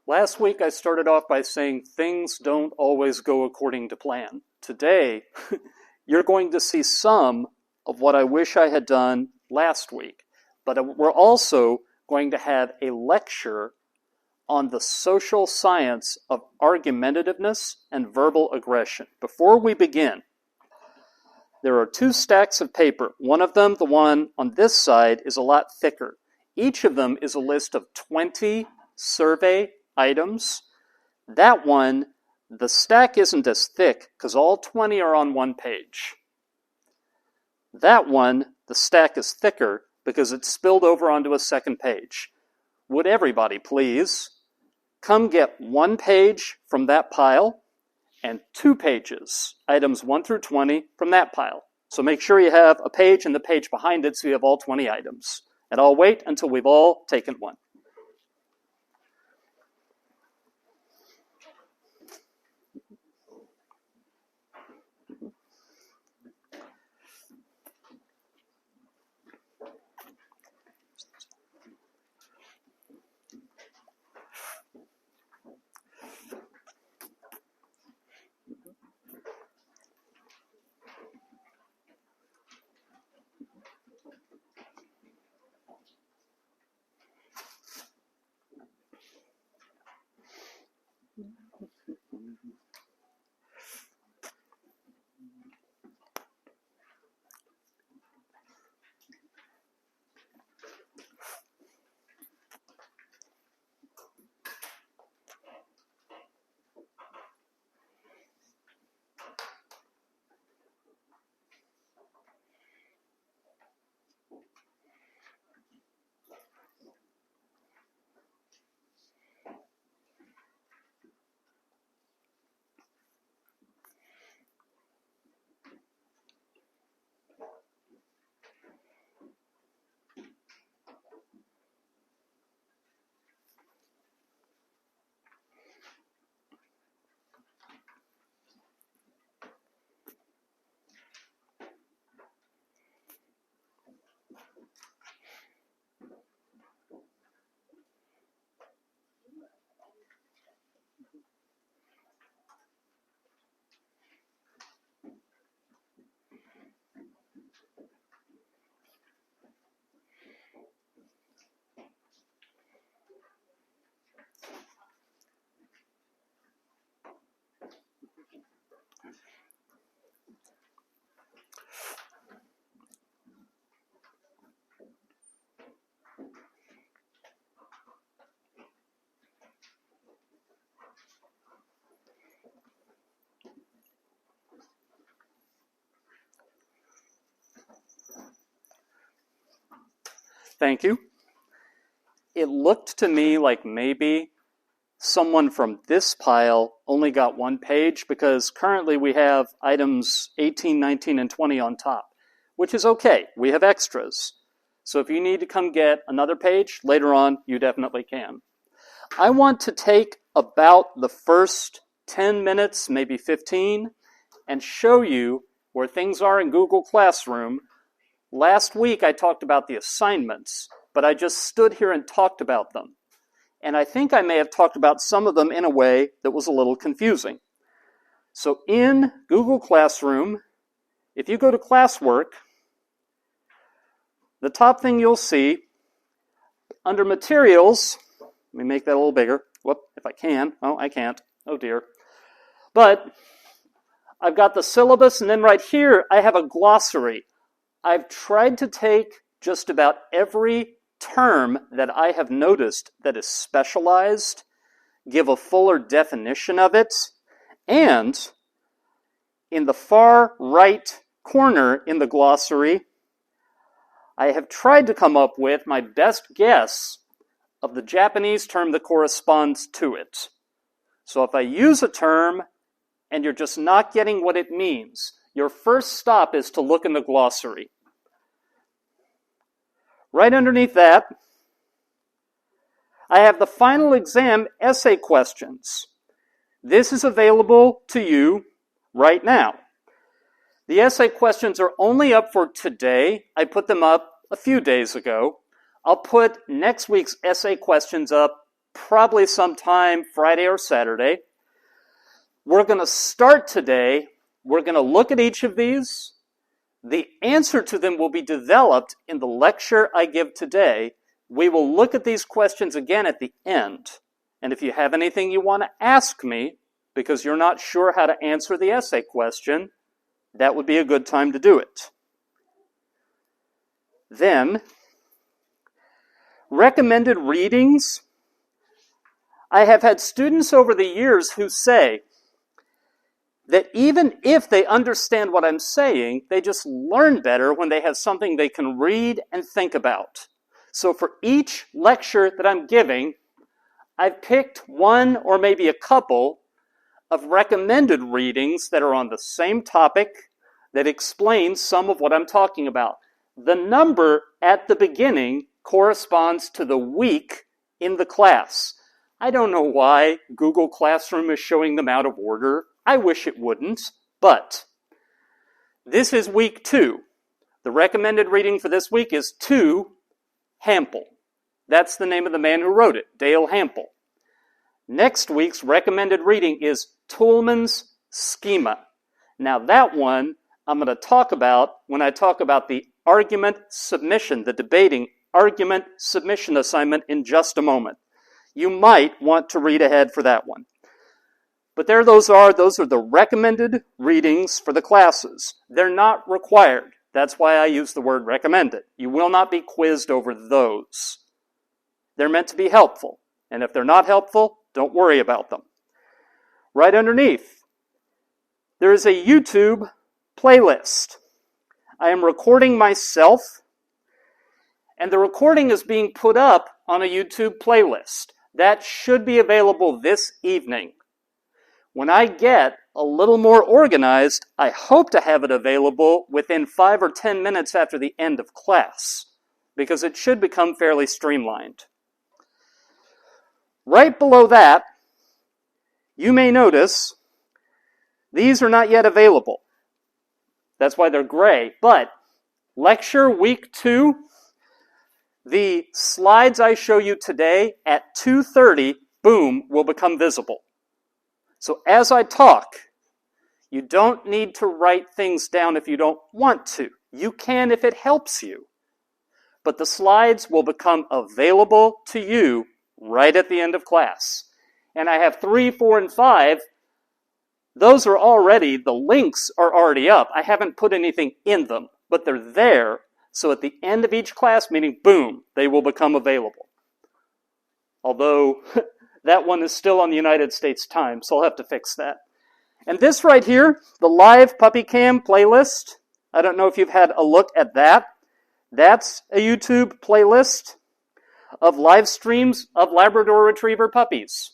Last week I started off by saying things don't always go according to plan. Today, you're going to see some of what I wish I had done last week. But we're also going to have a lecture on the social science of argumentativeness and verbal aggression. Before we begin, there are two stacks of paper. One of them, the one on this side, is a lot thicker. Each of them is a list of 20 survey items. That one, the stack isn't as thick because all 20 are on one page. That one, the stack is thicker because it's spilled over onto a second page. Would everybody please come get one page from that pile and 2 pages, items 1 through 20, from that pile. So make sure you have a page and the page behind it so you have all 20 items. And I'll wait until we've all taken one. Thank you. It looked to me like maybe someone from this pile only got one page because currently we have items 18, 19, and 20 on top, which is okay. We have extras. So if you need to come get another page later on, you definitely can. I want to take about the first 10 minutes, maybe 15, and show you where things are in Google Classroom. Last week I talked about the assignments, but I just stood here and talked about them. And I think I may have talked about some of them in a way that was a little confusing. So in Google Classroom, if you go to classwork, the top thing you'll see under materials, let me make that a little bigger. Whoop, if I can. Oh, I can't. Oh dear. But I've got the syllabus, and then right here I have a glossary. I've tried to take just about every term that I have noticed that is specialized, give a fuller definition of it, and in the far right corner in the glossary, I have tried to come up with my best guess of the Japanese term that corresponds to it. So if I use a term and you're just not getting what it means, your first stop is to look in the glossary. Right underneath that, I have the final exam essay questions. This is available to you right now. The essay questions are only up for today. I put them up a few days ago. I'll put next week's essay questions up probably sometime Friday or Saturday. We're going to start today. We're going to look at each of these. The answer to them will be developed in the lecture I give today. We will look at these questions again at the end. And if you have anything you want to ask me, because you're not sure how to answer the essay question, that would be a good time to do it. Then, recommended readings. I have had students over the years who say that even if they understand what I'm saying, they just learn better when they have something they can read and think about. So for each lecture that I'm giving, I've picked one or maybe a couple of recommended readings that are on the same topic that explain some of what I'm talking about. The number at the beginning corresponds to the week in the class. I don't know why Google Classroom is showing them out of order. I wish it wouldn't, but this is week 2. The recommended reading for this week is 2, Hampel. That's the name of the man who wrote it, Dale Hampel. Next week's recommended reading is Toulmin's Schema. Now that one I'm going to talk about when I talk about the argument submission, the debating argument submission assignment in just a moment. You might want to read ahead for that one. But there those are the recommended readings for the classes. They're not required. That's why I use the word recommended. You will not be quizzed over those. They're meant to be helpful. And if they're not helpful, don't worry about them. Right underneath, there is a YouTube playlist. I am recording myself, and the recording is being put up on a YouTube playlist. That should be available this evening. When I get a little more organized, I hope to have it available within 5 or 10 minutes after the end of class, because it should become fairly streamlined. Right below that, you may notice these are not yet available. That's why they're gray. But lecture week 2, the slides I show you today at 2:30, boom, will become visible. So as I talk, you don't need to write things down if you don't want to. You can if it helps you. But the slides will become available to you right at the end of class. And I have 3, 4, and 5. Those are already, the links are already up. I haven't put anything in them, but they're there. So at the end of each class meeting, boom, they will become available. Although that one is still on the United States time, so I'll have to fix that. And this right here, the live puppy cam playlist, I don't know if you've had a look at that. That's a YouTube playlist of live streams of Labrador Retriever puppies.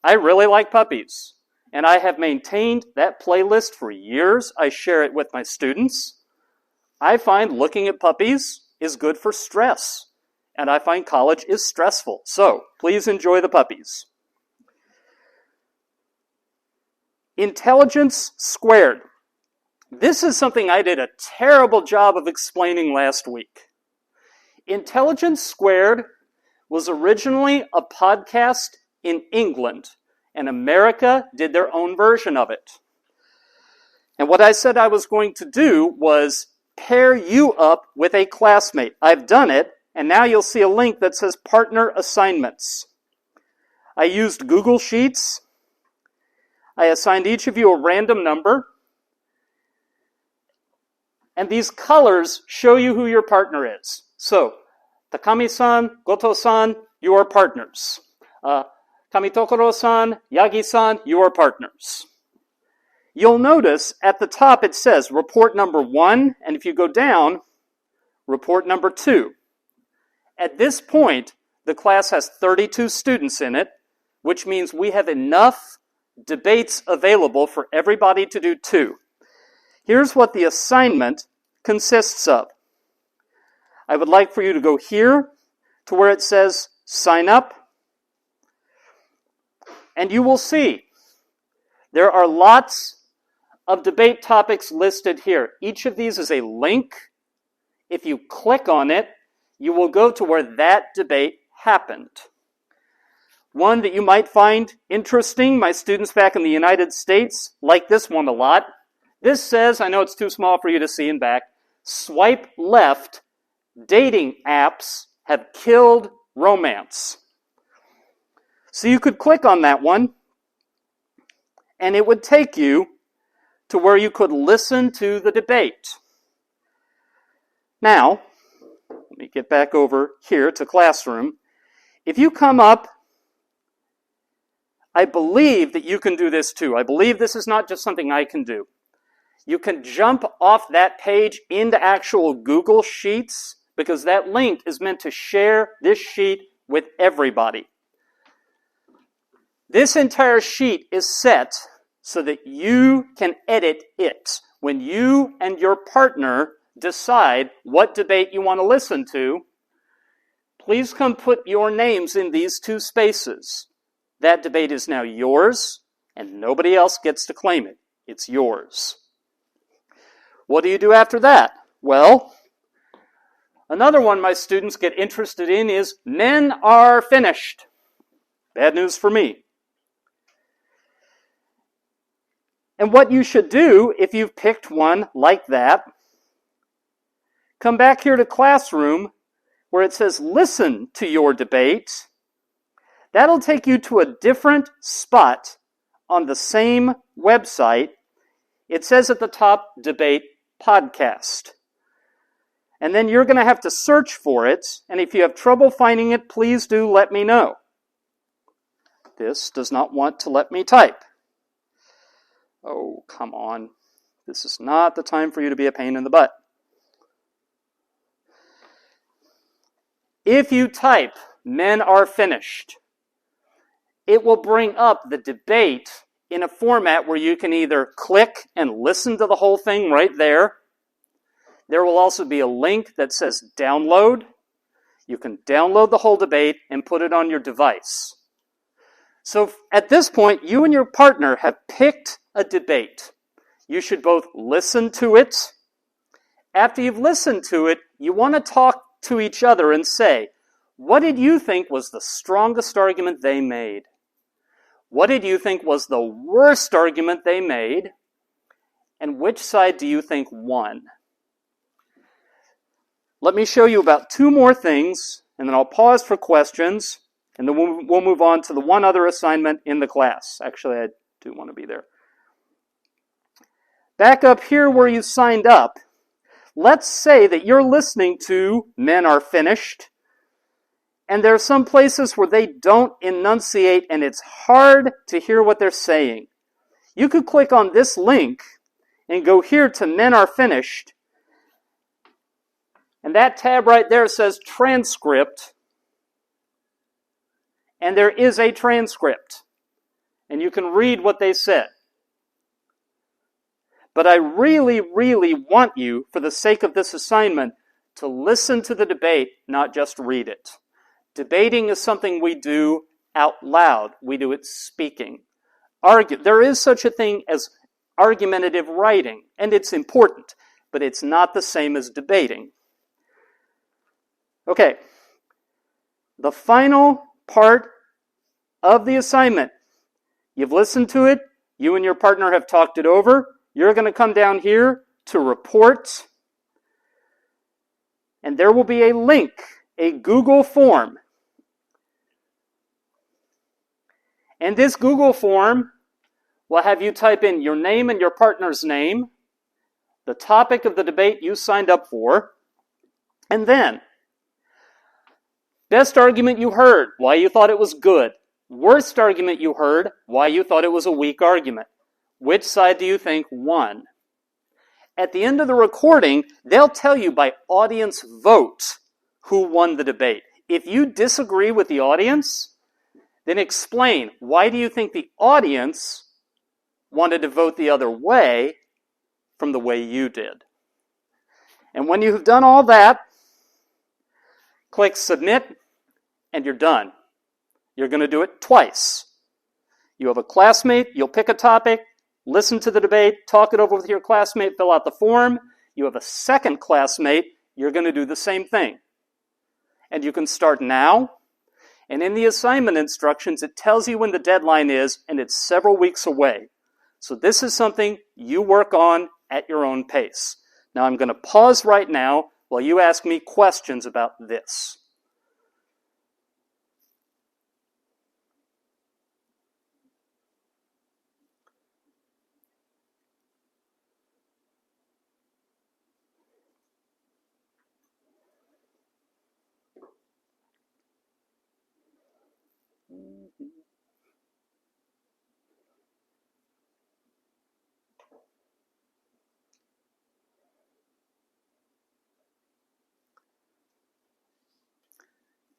I really like puppies, and I have maintained that playlist for years. I share it with my students. I find looking at puppies is good for stress, and I find college is stressful. So, please enjoy the puppies. Intelligence squared. This is something I did a terrible job of explaining last week. Intelligence squared was originally a podcast in England, and America did their own version of it. And what I said I was going to do was pair you up with a classmate. I've done it, and now you'll see a link that says Partner Assignments. I used Google Sheets. I assigned each of you a random number. And these colors show you who your partner is. So, Takami-san, Goto-san, you are partners. Kamitokoro-san, Yagi-san, you are partners. You'll notice at the top it says report number 1, and if you go down, report number 2. At this point, the class has 32 students in it, which means we have enough debates available for everybody to do 2. Here's what the assignment consists of. I would like for you to go here to where it says sign up, and you will see there are lots of debate topics listed here. Each of these is a link. If you click on it, you will go to where that debate happened. One that you might find interesting, my students back in the United States like this one a lot. This says, I know it's too small for you to see in back, swipe left, dating apps have killed romance. So you could click on that one, and it would take you to where you could listen to the debate. Now, let me get back over here to Classroom. If you come up, I believe that you can do this too. I believe this is not just something I can do. You can jump off that page into actual Google Sheets, because that link is meant to share this sheet with everybody. This entire sheet is set so that you can edit it. When you and your partner decide what debate you want to listen to, please come put your names in these two spaces. That debate is now yours, and nobody else gets to claim it. It's yours. What do you do after that? Well, another one my students get interested in is men are finished. Bad news for me. And what you should do if you've picked one like that, come back here to Classroom where it says listen to your debate. That'll take you to a different spot on the same website. It says at the top, Debate Podcast. And then you're going to have to search for it, and if you have trouble finding it, please do let me know. This does not want to let me type. Oh, come on. This is not the time for you to be a pain in the butt. If you type, men are finished, it will bring up the debate in a format where you can either click and listen to the whole thing right there. There will also be a link that says download. You can download the whole debate and put it on your device. So at this point, you and your partner have picked a debate. You should both listen to it. After you've listened to it, you want to talk to each other and say, what did you think was the strongest argument they made? What did you think was the worst argument they made? And which side do you think won? Let me show you about two more things, and then I'll pause for questions, and then we'll move on to the one other assignment in the class. Actually, I do want to be there. Back up here where you signed up, let's say that you're listening to Men Are Finished, and there are some places where they don't enunciate, and it's hard to hear what they're saying. You could click on this link and go here to Men Are Finished, and that tab right there says transcript, and there is a transcript, and you can read what they said. But I really, really want you, for the sake of this assignment, to listen to the debate, not just read it. Debating is something we do out loud. We do it speaking. There is such a thing as argumentative writing, and it's important, but it's not the same as debating. Okay, the final part of the assignment. You've listened to it. You and your partner have talked it over. You're going to come down here to report, and there will be a link, a Google form. And this Google form will have you type in your name and your partner's name, the topic of the debate you signed up for, and then best argument you heard, why you thought it was good. Worst argument you heard, why you thought it was a weak argument. Which side do you think won? At the end of the recording, they'll tell you by audience vote who won the debate. If you disagree with the audience, then explain, why do you think the audience wanted to vote the other way from the way you did? And when you have done all that, click submit, and you're done. You're going to do it twice. You have a classmate, you'll pick a topic, listen to the debate, talk it over with your classmate, fill out the form. You have a second classmate, you're going to do the same thing. And you can start now, And in the assignment instructions, it tells you when the deadline is, and it's several weeks away. So this is something you work on at your own pace. Now I'm going to pause right now while you ask me questions about this.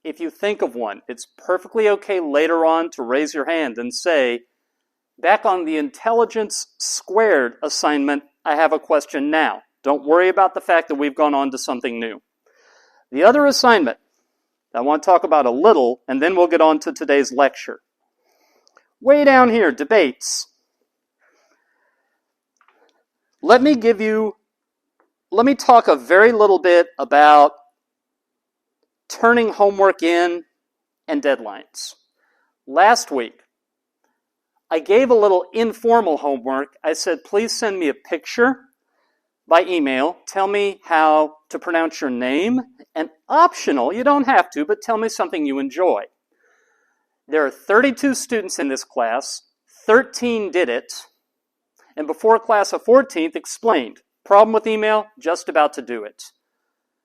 If you think of one, it's perfectly okay later on to raise your hand and say, back on the intelligence squared assignment, I have a question now. Don't worry about the fact that we've gone on to something new. The other assignment I want to talk about a little, and then we'll get on to today's lecture. Way down here, debates. Let me talk a very little bit about turning homework in and deadlines. Last week, I gave a little informal homework. I said, please send me a picture by email. Tell me how to pronounce your name. And optional, you don't have to, but tell me something you enjoy. There are 32 students in this class. 13 did it. And before class of 14th explained. Problem with email? Just about to do it.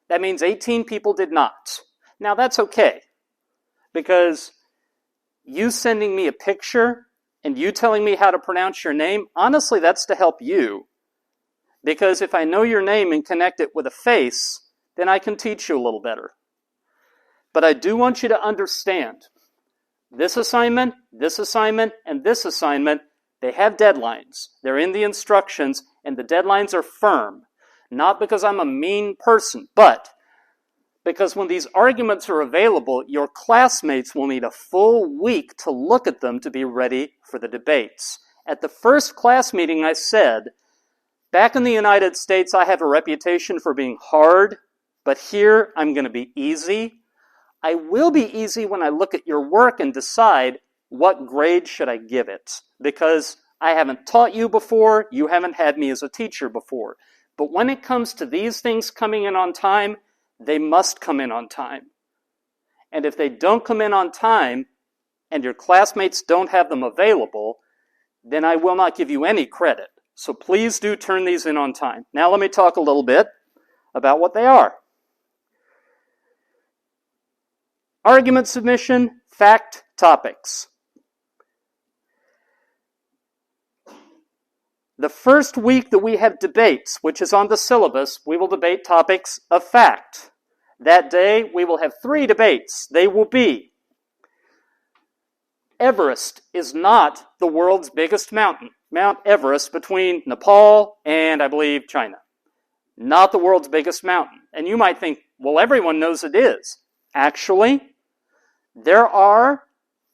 That means 18 people did not. Now that's okay. Because you sending me a picture and you telling me how to pronounce your name, honestly, that's to help you. Because if I know your name and connect it with a face, then I can teach you a little better. But I do want you to understand, this assignment, and this assignment, they have deadlines. They're in the instructions, and the deadlines are firm. Not because I'm a mean person, but because when these arguments are available, your classmates will need a full week to look at them to be ready for the debates. At the first class meeting, I said, back in the United States, I have a reputation for being hard, but here I'm going to be easy. I will be easy when I look at your work and decide what grade should I give it. Because I haven't taught you before, you haven't had me as a teacher before. But when it comes to these things coming in on time, they must come in on time. And if they don't come in on time, and your classmates don't have them available, then I will not give you any credit. So please do turn these in on time. Now let me talk a little bit about what they are. Argument submission, fact, topics. The first week that we have debates, which is on the syllabus, we will debate topics of fact. That day, we will have 3 debates. They will be, Everest is not the world's biggest mountain. Mount Everest between Nepal and, I believe, China. Not the world's biggest mountain. And you might think, well, everyone knows it is. Actually, there are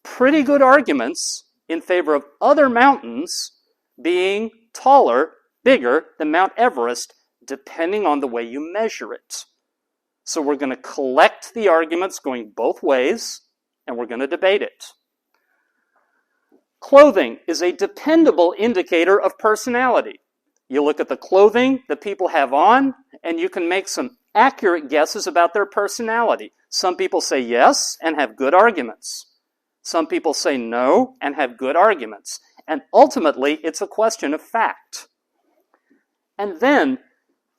pretty good arguments in favor of other mountains being taller, bigger than Mount Everest, depending on the way you measure it. So we're going to collect the arguments going both ways, and we're going to debate it. Clothing is a dependable indicator of personality. You look at the clothing that people have on, and you can make some accurate guesses about their personality. Some people say yes and have good arguments. Some people say no and have good arguments. And ultimately, it's a question of fact. And then,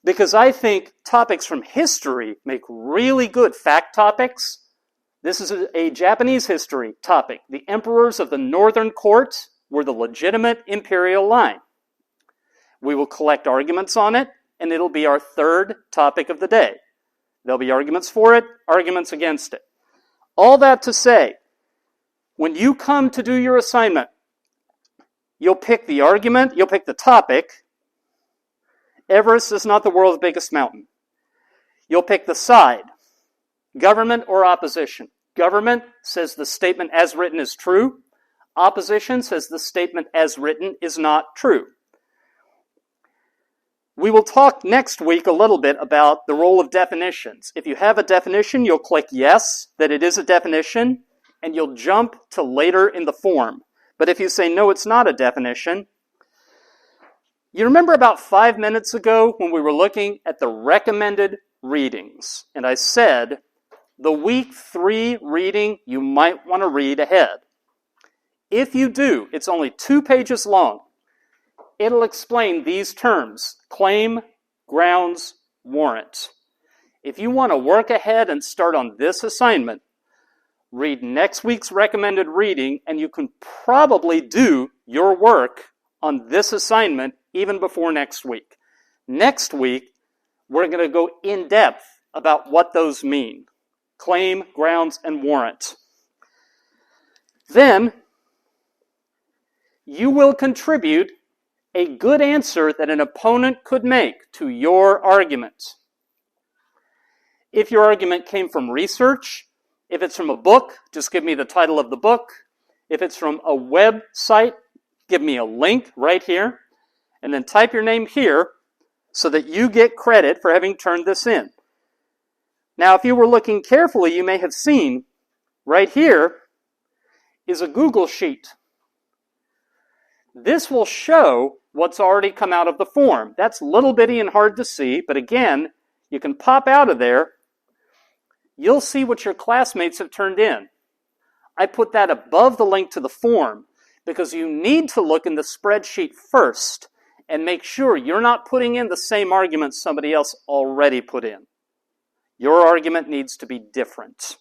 because I think topics from history make really good fact topics, this is a Japanese history topic. The emperors of the northern court were the legitimate imperial line. We will collect arguments on it, and it'll be our third topic of the day. There'll be arguments for it, arguments against it. All that to say, when you come to do your assignment, you'll pick the argument, you'll pick the topic. Everest is not the world's biggest mountain. You'll pick the side, government or opposition. Government says the statement as written is true. Opposition says the statement as written is not true. We will talk next week a little bit about the role of definitions. If you have a definition, you'll click yes, that it is a definition, and you'll jump to later in the form. But if you say, no, it's not a definition, you remember about 5 minutes ago when we were looking at the recommended readings, and I said, the week 3 reading you might want to read ahead. If you do, it's only 2 pages long. It'll explain these terms: claim, grounds, warrant. If you want to work ahead and start on this assignment, read next week's recommended reading, and you can probably do your work on this assignment even before next week. Next week, we're going to go in depth about what those mean: claim, grounds, and warrant. Then, you will contribute a good answer that an opponent could make to your argument. If your argument came from research, if it's from a book, just give me the title of the book. If it's from a website, give me a link right here, and then type your name here so that you get credit for having turned this in. Now, if you were looking carefully, you may have seen right here is a Google Sheet. This will show what's already come out of the form. That's little bitty and hard to see, but again, you can pop out of there. You'll see what your classmates have turned in. I put that above the link to the form because you need to look in the spreadsheet first and make sure you're not putting in the same arguments somebody else already put in. Your argument needs to be different.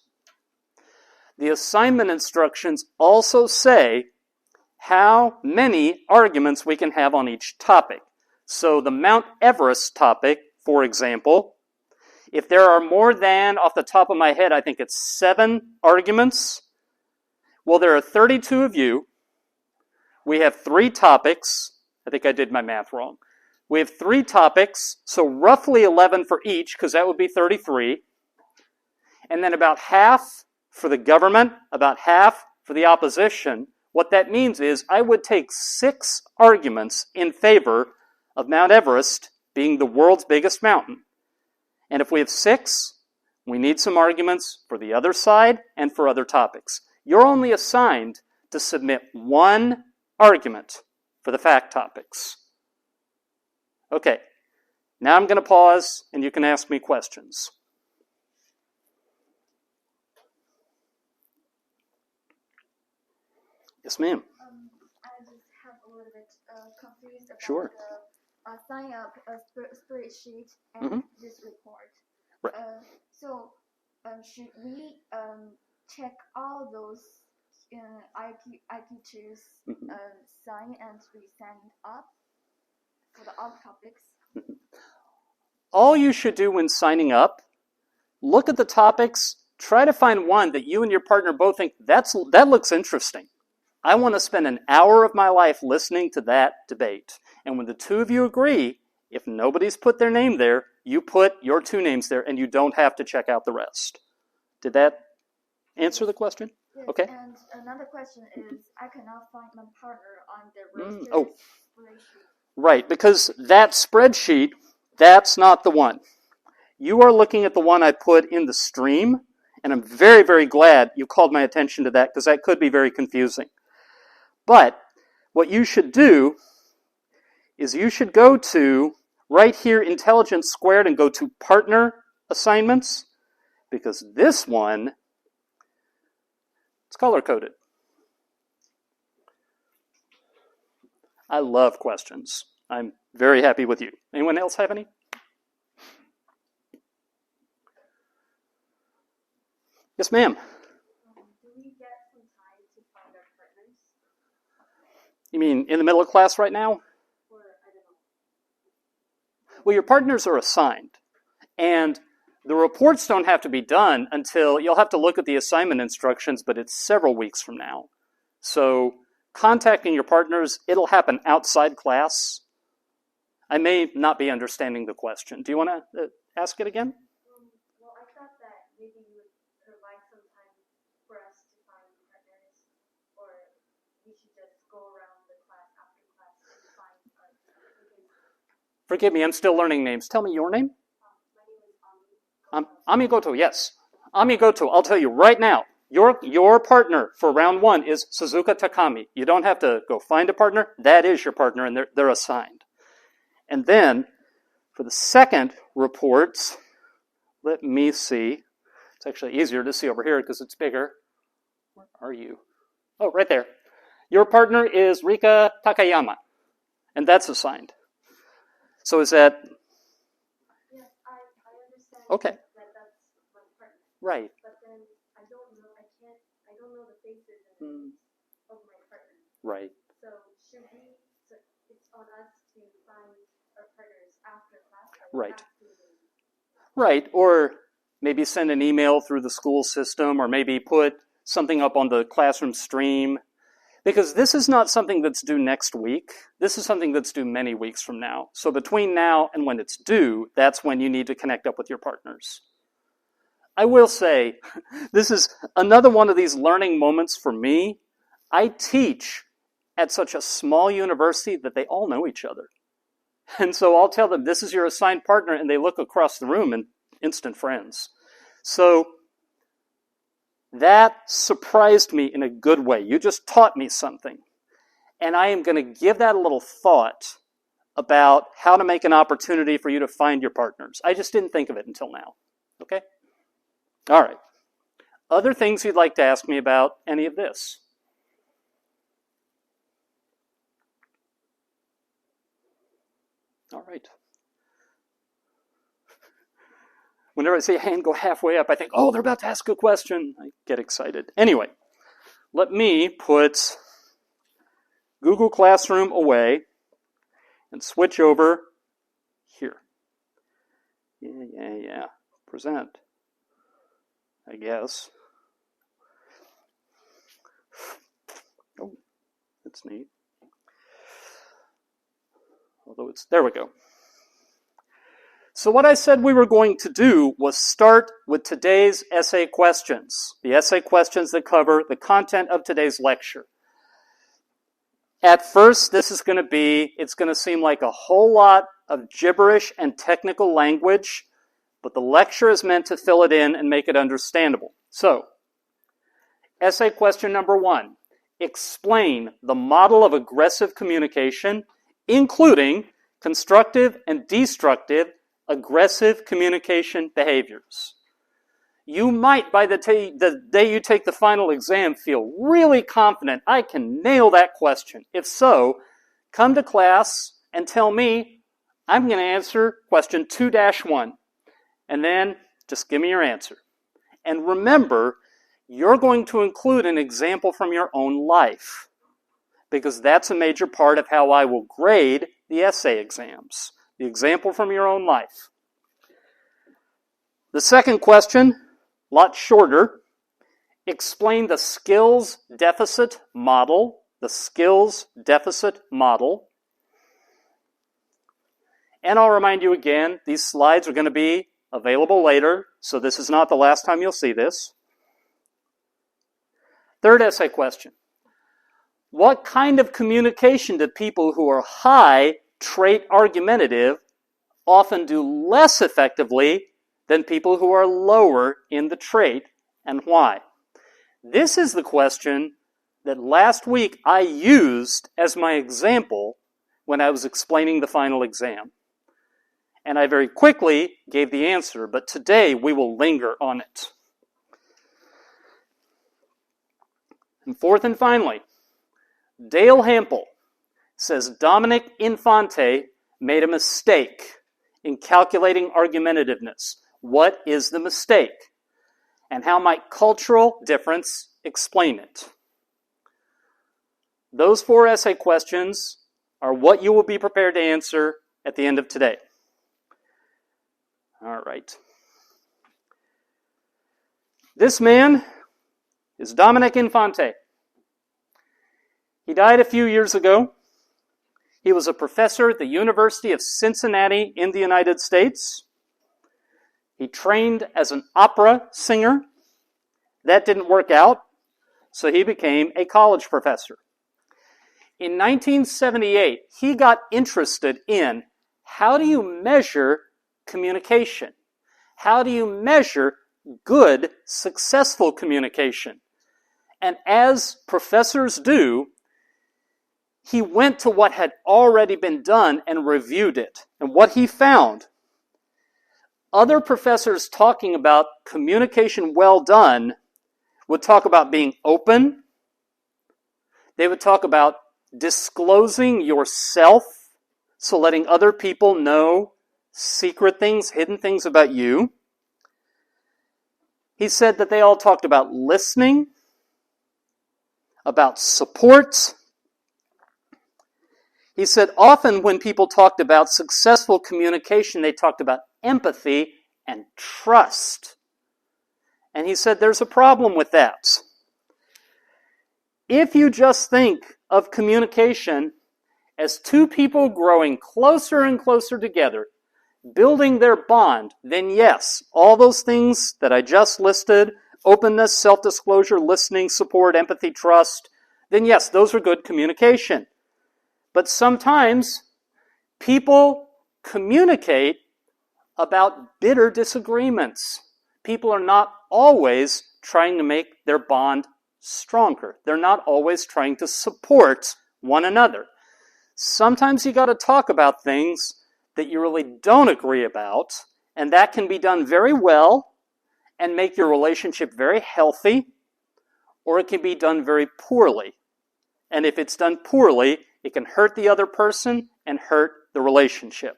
The assignment instructions also say how many arguments we can have on each topic. So the Mount Everest topic, for example, if there are more than, off the top of my head, I think it's 7 arguments, well, there are 32 of you. We have 3 topics. I think I did my math wrong. We have 3 topics, so roughly 11 for each, because that would be 33. And then about half for the government, about half for the opposition. What that means is I would take 6 arguments in favor of Mount Everest being the world's biggest mountain. And if we have 6, we need some arguments for the other side and for other topics. You're only assigned to submit 1 argument for the fact topics. Okay, now I'm going to pause and you can ask me questions. Yes, ma'am. I just have a little bit confused about Sure. the sign up spreadsheet and this report. Right. Should we check all those IQ2s sign and we send up for the other topics? All you should do when signing up, look at the topics, try to find one that you and your partner both think that looks interesting. I want to spend an hour of my life listening to that debate. And when the 2 of you agree, if nobody's put their name there, you put your 2 names there and you don't have to check out the rest. Did that answer the question? Yes, Okay. And another question is, I cannot find my partner on the roster spreadsheet. Right, because that spreadsheet, that's not the one. You are looking at the one I put in the stream, and I'm very, very glad you called my attention to that because that could be very confusing. But what you should do is you should go to, right here, Intelligence Squared, and go to Partner Assignments, because this one, it's color-coded. I love questions. I'm very happy with you. Anyone else have any? Yes, ma'am. Do we get some time to find our partners? You mean in the middle of class right now? Or, I don't know. Well, your partners are assigned. And the reports don't have to be done until, you'll have to look at the assignment instructions, but it's several weeks from now. So contacting your partners, it'll happen outside class. I may not be understanding the question. Do you want to ask it again? Well, I thought that maybe you would provide some time for us to find partners, or we should just go around the class after class to find partners. Forgive me, I'm still learning names. Tell me your name. My name is Ami. Ami Goto, yes. Ami Goto, I'll tell you right now, Your partner for round 1 is Suzuka Takami. You don't have to go find a partner. That is your partner, and they're assigned. And then, for the second reports, let me see. It's actually easier to see over here because it's bigger. Where are you? Oh, right there. Your partner is Rika Takayama, and that's assigned. So is that... Yes, I understand. Okay. That's my partner. Right. But then I don't know the faces and names of my partner. Right. So it's on us to find our partners after class. Right. Right. Or maybe send an email through the school system, or maybe put something up on the classroom stream. Because this is not something that's due next week. This is something that's due many weeks from now. So between now and when it's due, that's when you need to connect up with your partners. I will say, this is another one of these learning moments for me. I teach at such a small university that they all know each other. And so I'll tell them, this is your assigned partner, and they look across the room and instant friends. So that surprised me in a good way. You just taught me something. And I am going to give that a little thought about how to make an opportunity for you to find your partners. I just didn't think of it until now. Okay? All right. Other things you'd like to ask me about any of this? All right. Whenever I see a hand go halfway up, I think, oh, they're about to ask a question. I get excited. Anyway, let me put Google Classroom away and switch over here. Yeah. Present, I guess. Oh, that's neat. Although there we go. So what I said we were going to do was start with today's essay questions. The essay questions that cover the content of today's lecture. At first, it's going to seem like a whole lot of gibberish and technical language, but the lecture is meant to fill it in and make it understandable. So, essay question number 1. Explain the model of aggressive communication, including constructive and destructive aggressive communication behaviors. You might, by the day you take the final exam, feel really confident, I can nail that question. If so, come to class and tell me, I'm going to answer question 2-1. And then just give me your answer. And remember, you're going to include an example from your own life, because that's a major part of how I will grade the essay exams. The example from your own life. The second question, a lot shorter. Explain the skills deficit model. The skills deficit model. And I'll remind you again, these slides are going to be available later, so this is not the last time you'll see this. Third essay question. What kind of communication do people who are high trait argumentative often do less effectively than people who are lower in the trait, and why? This is the question that last week I used as my example when I was explaining the final exam. And I very quickly gave the answer, but today we will linger on it. And fourth and finally, Dale Hampel says Dominic Infante made a mistake in calculating argumentativeness. What is the mistake? And how might cultural difference explain it? Those 4 essay questions are what you will be prepared to answer at the end of today. All right. This man is Dominic Infante. He died a few years ago. He was a professor at the University of Cincinnati in the United States. He trained as an opera singer. That didn't work out, so he became a college professor. In 1978, he got interested in how do you measure communication? How do you measure good, successful communication? And as professors do, he went to what had already been done and reviewed it. And what he found, other professors talking about communication well done would talk about being open. They would talk about disclosing yourself, so letting other people know secret things, hidden things about you. He said that they all talked about listening, about support. He said often when people talked about successful communication, they talked about empathy and trust. And he said there's a problem with that. If you just think of communication as two people growing closer and closer together, building their bond, then yes, all those things that I just listed, openness, self-disclosure, listening, support, empathy, trust, then yes, those are good communication. But sometimes people communicate about bitter disagreements. People are not always trying to make their bond stronger. They're not always trying to support one another. Sometimes you got to talk about things that you really don't agree about, and that can be done very well and make your relationship very healthy, or it can be done very poorly. And if it's done poorly, it can hurt the other person and hurt the relationship.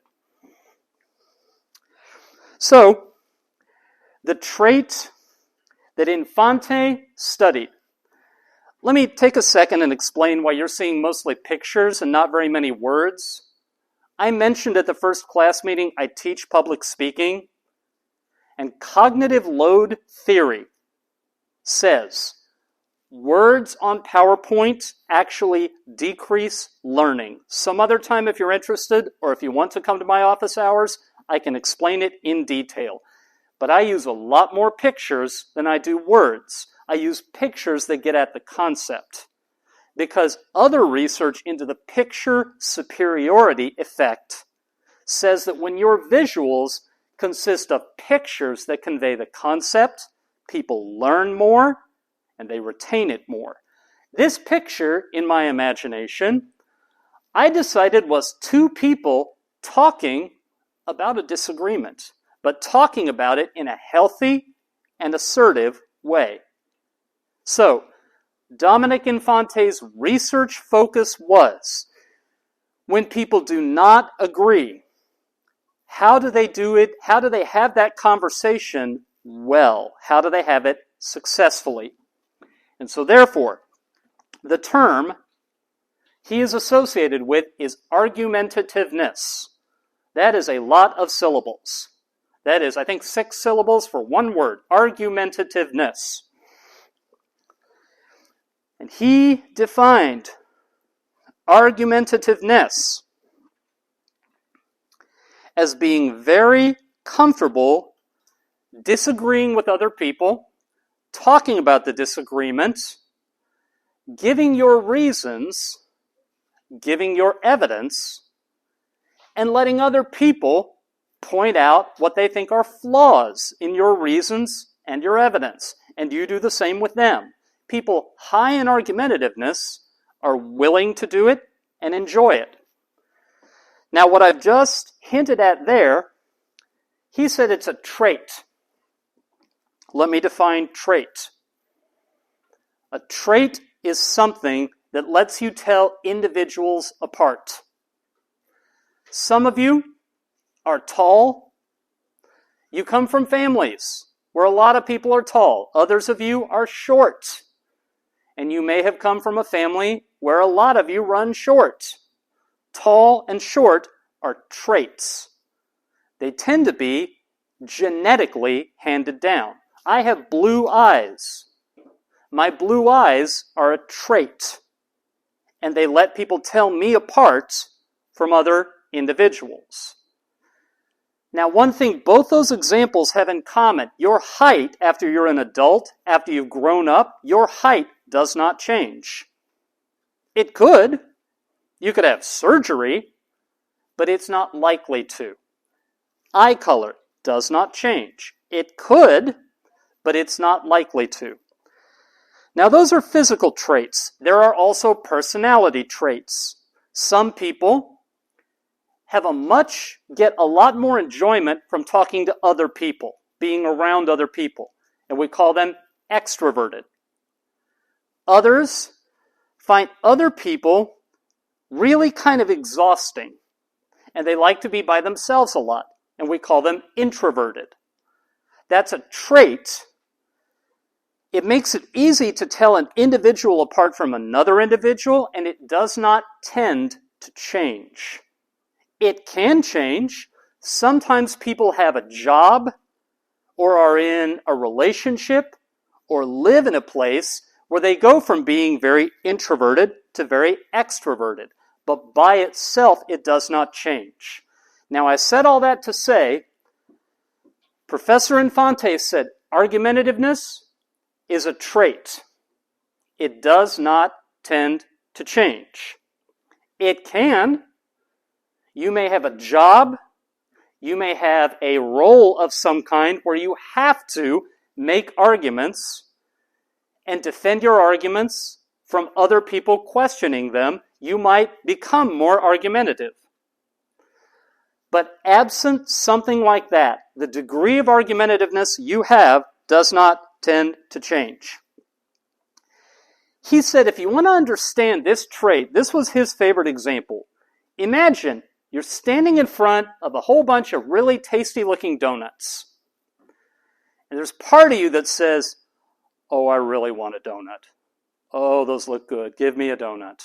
So, the trait that Infante studied. Let me take a second and explain why you're seeing mostly pictures and not very many words. I mentioned at the first class meeting I teach public speaking, and cognitive load theory says words on PowerPoint actually decrease learning. Some other time if you're interested, or if you want to come to my office hours, I can explain it in detail. But I use a lot more pictures than I do words. I use pictures that get at the concept. Because other research into the picture superiority effect says that when your visuals consist of pictures that convey the concept, people learn more and they retain it more. This picture, in my imagination, I decided was two people talking about a disagreement, but talking about it in a healthy and assertive way. So, Dominic Infante's research focus was, when people do not agree, how do they do it? How do they have that conversation well? How do they have it successfully? And so therefore, the term he is associated with is argumentativeness. That is a lot of syllables. That is, I think, 6 syllables for one word, argumentativeness. And he defined argumentativeness as being very comfortable disagreeing with other people, talking about the disagreement, giving your reasons, giving your evidence, and letting other people point out what they think are flaws in your reasons and your evidence. And you do the same with them. People high in argumentativeness are willing to do it and enjoy it. Now, what I've just hinted at there, he said it's a trait. Let me define trait. A trait is something that lets you tell individuals apart. Some of you are tall. You come from families where a lot of people are tall. Others of you are short. And you may have come from a family where a lot of you run short. Tall and short are traits. They tend to be genetically handed down. I have blue eyes. My blue eyes are a trait. And they let people tell me apart from other individuals. Now, one thing both those examples have in common, your height after you're an adult, after you've grown up, your height does not change. It could. You could have surgery, but it's not likely to. Eye color does not change. It could, but it's not likely to. Now, those are physical traits. There are also personality traits. Some people get a lot more enjoyment from talking to other people, being around other people, and we call them extroverted. Others find other people really kind of exhausting, and they like to be by themselves a lot, and we call them introverted. That's a trait. It makes it easy to tell an individual apart from another individual, and it does not tend to change. It can change. Sometimes people have a job, or are in a relationship, or live in a place where they go from being very introverted to very extroverted. But by itself, it does not change. Now, I said all that to say, Professor Infante said argumentativeness is a trait. It does not tend to change. It can. You may have a job. You may have a role of some kind where you have to make arguments and defend your arguments from other people questioning them. You might become more argumentative. But absent something like that, the degree of argumentativeness you have does not tend to change. He said if you want to understand this trait, this was his favorite example. Imagine you're standing in front of a whole bunch of really tasty-looking donuts. And there's part of you that says, oh, I really want a donut. Oh, those look good. Give me a donut.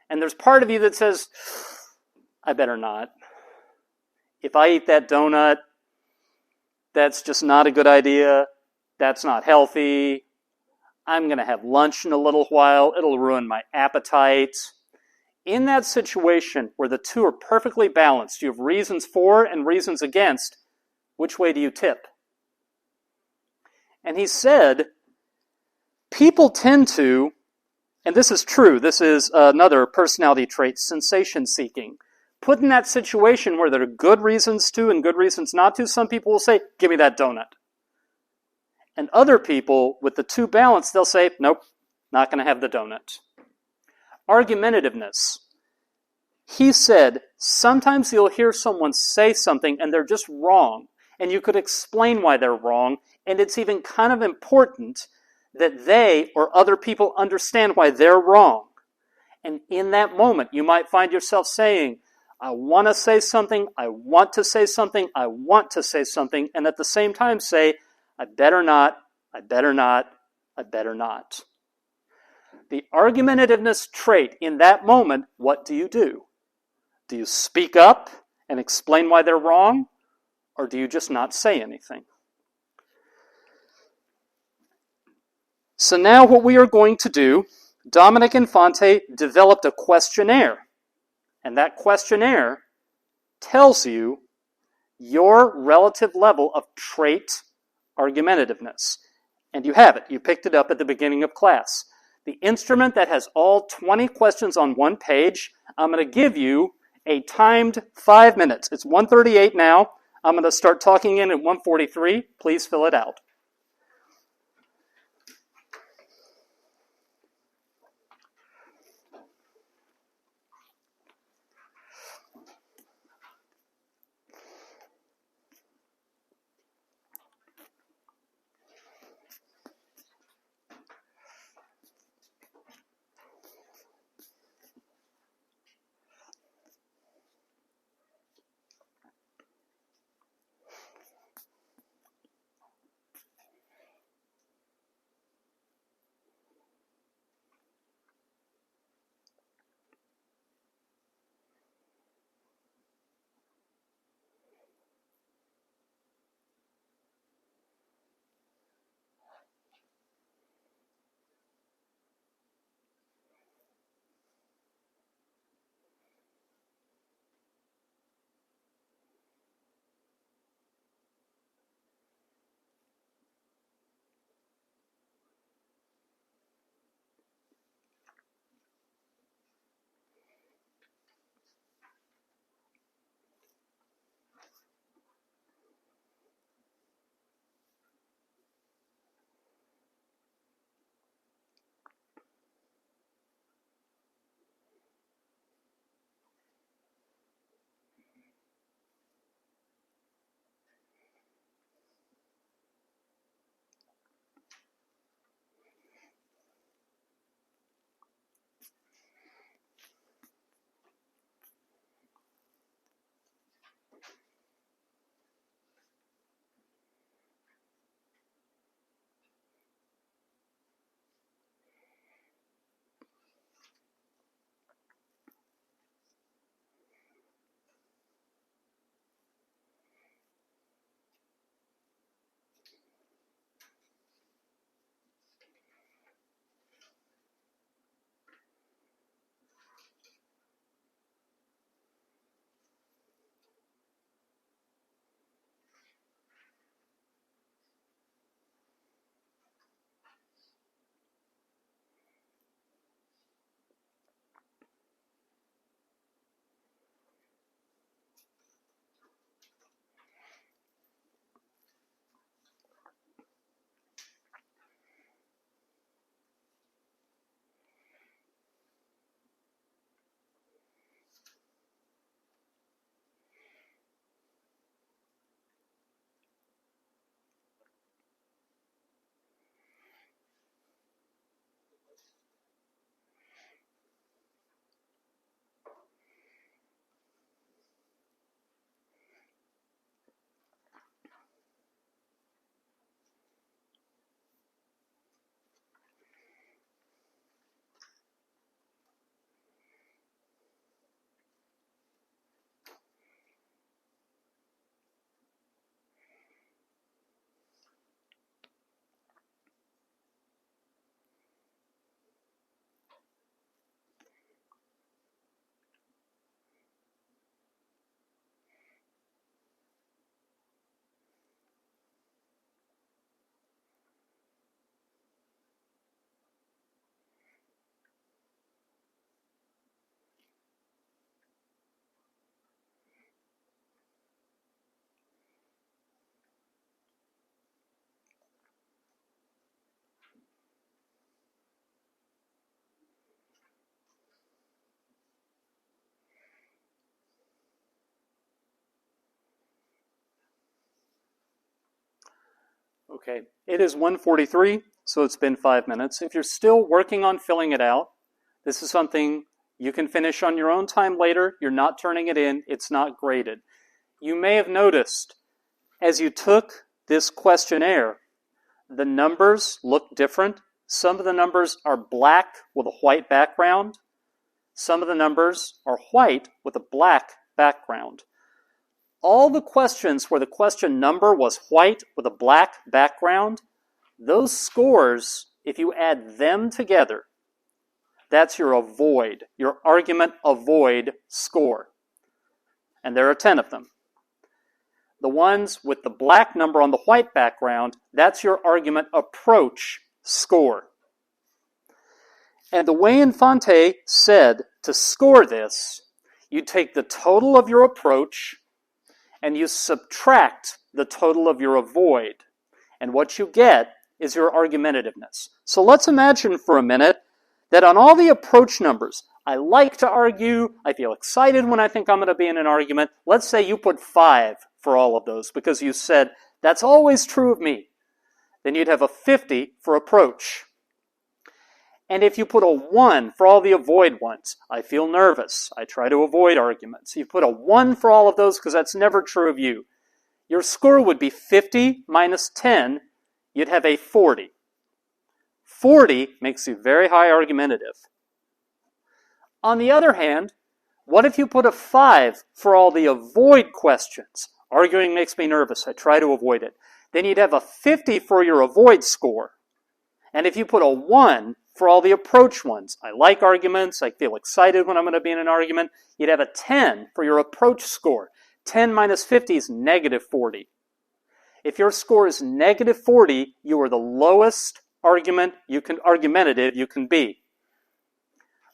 And there's part of you that says, I better not. If I eat that donut, that's just not a good idea. That's not healthy. I'm going to have lunch in a little while. It'll ruin my appetite. In that situation where the two are perfectly balanced, you have reasons for and reasons against, which way do you tip? And he said, people tend to, and this is true, this is another personality trait, sensation seeking. Put in that situation where there are good reasons to and good reasons not to, some people will say, give me that donut. And other people, with the two balanced, they'll say, nope, not going to have the donut. Argumentativeness. He said, sometimes you'll hear someone say something and they're just wrong, and you could explain why they're wrong, and it's even kind of important that they or other people understand why they're wrong. And in that moment, you might find yourself saying, I want to say something, I want to say something, I want to say something, and at the same time say, I better not, I better not, I better not. The argumentativeness trait in that moment, what do you do? Do you speak up and explain why they're wrong, or do you just not say anything? So now what we are going to do, Dominic Infante developed a questionnaire. And that questionnaire tells you your relative level of trait argumentativeness. And you have it. You picked it up at the beginning of class. The instrument that has all 20 questions on one page, I'm going to give you a timed 5 minutes. It's 1:38 now. I'm going to start talking in at 1:43. Please fill it out. Okay, it is 1:43, so it's been 5 minutes. If you're still working on filling it out, this is something you can finish on your own time later. You're not turning it in. It's not graded. You may have noticed as you took this questionnaire, the numbers look different. Some of the numbers are black with a white background. Some of the numbers are white with a black background. All the questions where the question number was white with a black background, those scores, if you add them together, that's your avoid, your argument avoid score. And there are 10 of them. The ones with the black number on the white background, that's your argument approach score. And the way Infante said to score this, you take the total of your approach and you subtract the total of your avoid. And what you get is your argumentativeness. So let's imagine for a minute that on all the approach numbers, I like to argue, I feel excited when I think I'm going to be in an argument. Let's say you put 5 for all of those because you said, that's always true of me. Then you'd have a 50 for approach. And if you put a 1 for all the avoid ones, I feel nervous, I try to avoid arguments. You put a 1 for all of those because that's never true of you. Your score would be 50 minus 10, you'd have a 40. 40 makes you very high argumentative. On the other hand, what if you put a 5 for all the avoid questions? Arguing makes me nervous, I try to avoid it. Then you'd have a 50 for your avoid score. And if you put a 1 for all the approach ones, I like arguments, I feel excited when I'm going to be in an argument, you'd have a 10 for your approach score. 10 minus 50 is negative 40. If your score is negative 40, you are the lowest argumentative you can be.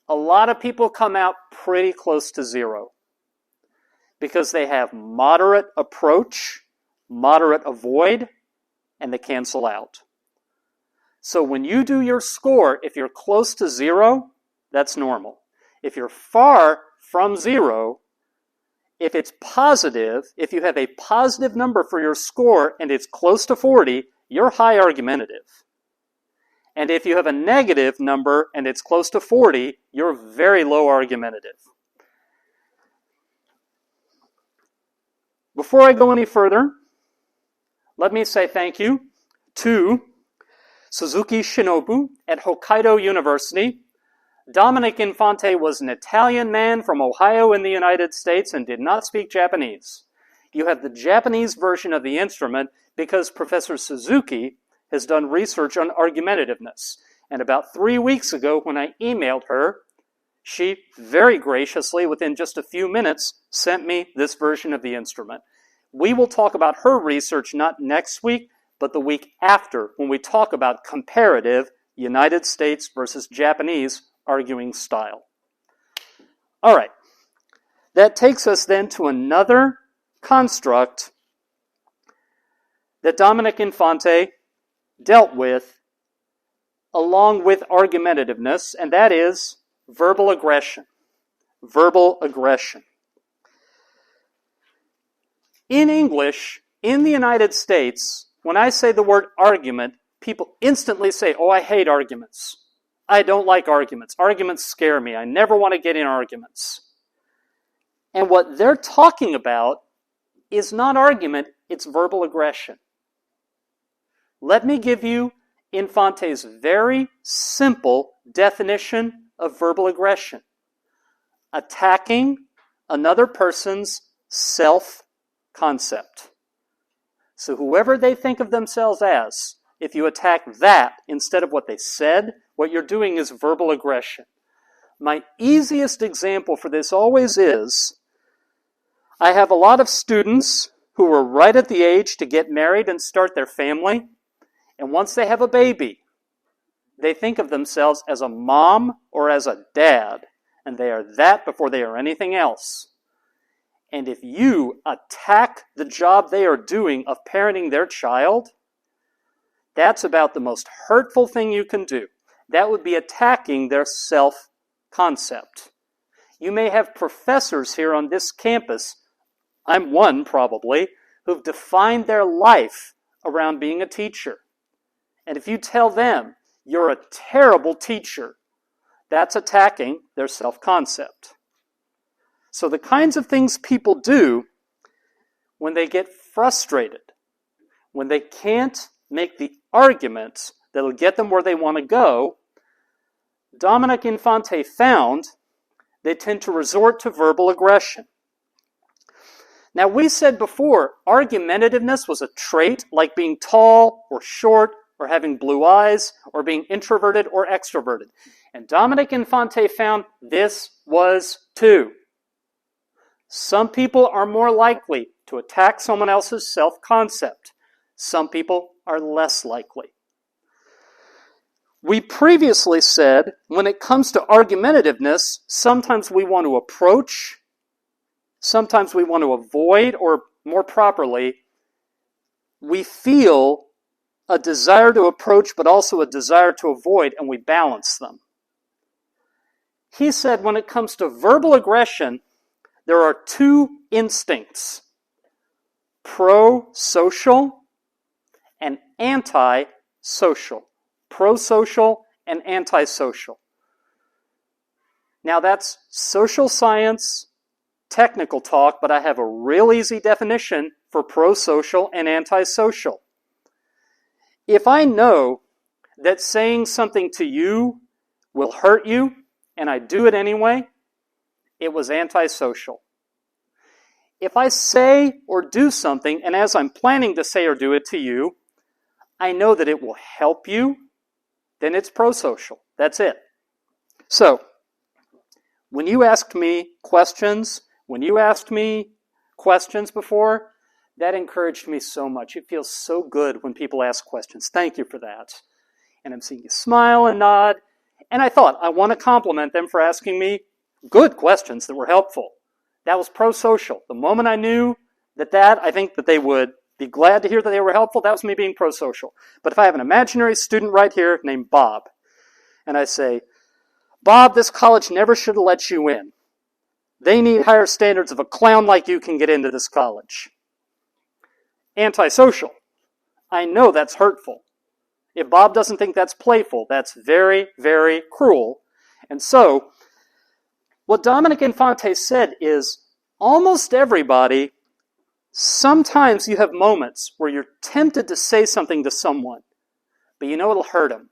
A lot of people come out pretty close to 0 because they have moderate approach, moderate avoid, and they cancel out. So when you do your score, if you're close to 0, that's normal. If you're far from 0, if it's positive, if you have a positive number for your score and it's close to 40, you're high argumentative. And if you have a negative number and it's close to 40, you're very low argumentative. Before I go any further, let me say thank you to Suzuki Shinobu at Hokkaido University. Dominic Infante was an Italian man from Ohio in the United States and did not speak Japanese. You have the Japanese version of the instrument because Professor Suzuki has done research on argumentativeness. And about 3 weeks ago when I emailed her, she very graciously, within just a few minutes, sent me this version of the instrument. We will talk about her research not next week, but the week after when we talk about comparative United States versus Japanese arguing style. All right. That takes us then to another construct that Dominic Infante dealt with along with argumentativeness, and that is verbal aggression. Verbal aggression. In English, in the United States, when I say the word argument, people instantly say, oh, I hate arguments. I don't like arguments. Arguments scare me. I never want to get in arguments. And what they're talking about is not argument, it's verbal aggression. Let me give you Infante's very simple definition of verbal aggression. Attacking another person's self-concept. So whoever they think of themselves as, if you attack that instead of what they said, what you're doing is verbal aggression. My easiest example for this always is, I have a lot of students who are right at the age to get married and start their family, and once they have a baby, they think of themselves as a mom or as a dad, and they are that before they are anything else. And if you attack the job they are doing of parenting their child, that's about the most hurtful thing you can do. That would be attacking their self-concept. You may have professors here on this campus, I'm one probably, who've defined their life around being a teacher. And if you tell them you're a terrible teacher, that's attacking their self-concept. So the kinds of things people do when they get frustrated, when they can't make the arguments that'll get them where they want to go, Dominic Infante found they tend to resort to verbal aggression. Now, we said before, argumentativeness was a trait like being tall or short or having blue eyes or being introverted or extroverted. And Dominic Infante found this was too. Some people are more likely to attack someone else's self-concept. Some people are less likely. We previously said when it comes to argumentativeness, sometimes we want to approach, sometimes we want to avoid, or more properly, we feel a desire to approach but also a desire to avoid, and we balance them. He said when it comes to verbal aggression, there are two instincts, pro-social and anti-social. Pro-social and anti-social. Now that's social science, technical talk, but I have a real easy definition for pro-social and anti-social. If I know that saying something to you will hurt you, and I do it anyway, it was anti-social. If I say or do something, and as I'm planning to say or do it to you, I know that it will help you, then it's pro-social. That's it. So, when you asked me questions before, that encouraged me so much. It feels so good when people ask questions. Thank you for that. And I'm seeing you smile and nod. And I thought, I want to compliment them for asking me good questions that were helpful. That was pro-social. The moment I knew that I think that they would be glad to hear that they were helpful, that was me being pro-social. But if I have an imaginary student right here named Bob, and I say, Bob, this college never should have let you in. They need higher standards of a clown like you can get into this college. Anti-social. I know that's hurtful. If Bob doesn't think that's playful, that's very, very cruel. And so, what Dominic Infante said is, almost everybody, sometimes you have moments where you're tempted to say something to someone, but you know it'll hurt them.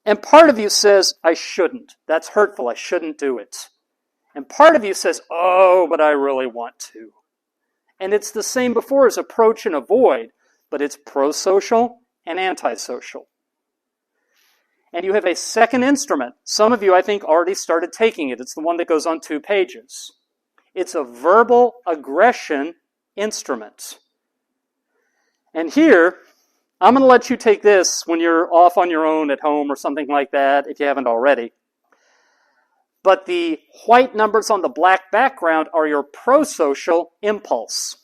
And part of you says, I shouldn't. That's hurtful. I shouldn't do it. And part of you says, oh, but I really want to. And it's the same before as approach and avoid, but it's pro-social and anti-social. And you have a second instrument. Some of you, I think, already started taking it. It's the one that goes on 2 pages. It's a verbal aggression instrument. And here, I'm going to let you take this when you're off on your own at home or something like that, if you haven't already. But the white numbers on the black background are your pro-social impulse.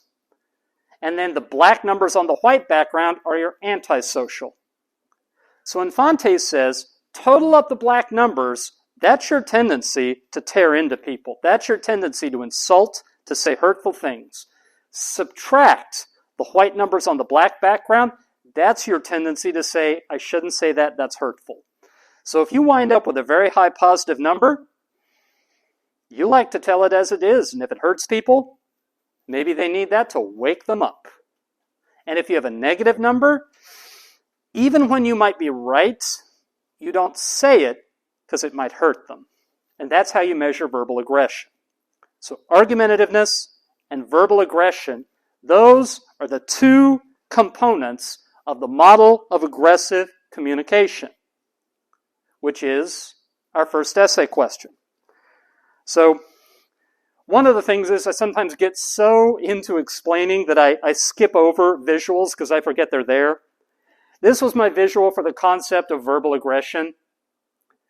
And then the black numbers on the white background are your anti-social. So Infante says, total up the black numbers. That's your tendency to tear into people. That's your tendency to insult, to say hurtful things. Subtract the white numbers on the black background. That's your tendency to say, I shouldn't say that, that's hurtful. So if you wind up with a very high positive number, you like to tell it as it is. And if it hurts people, maybe they need that to wake them up. And if you have a negative number, even when you might be right, you don't say it because it might hurt them. And that's how you measure verbal aggression. So argumentativeness and verbal aggression, those are the 2 components of the model of aggressive communication, which is our first essay question. So one of the things is I sometimes get so into explaining that I skip over visuals because I forget they're there. This was my visual for the concept of verbal aggression,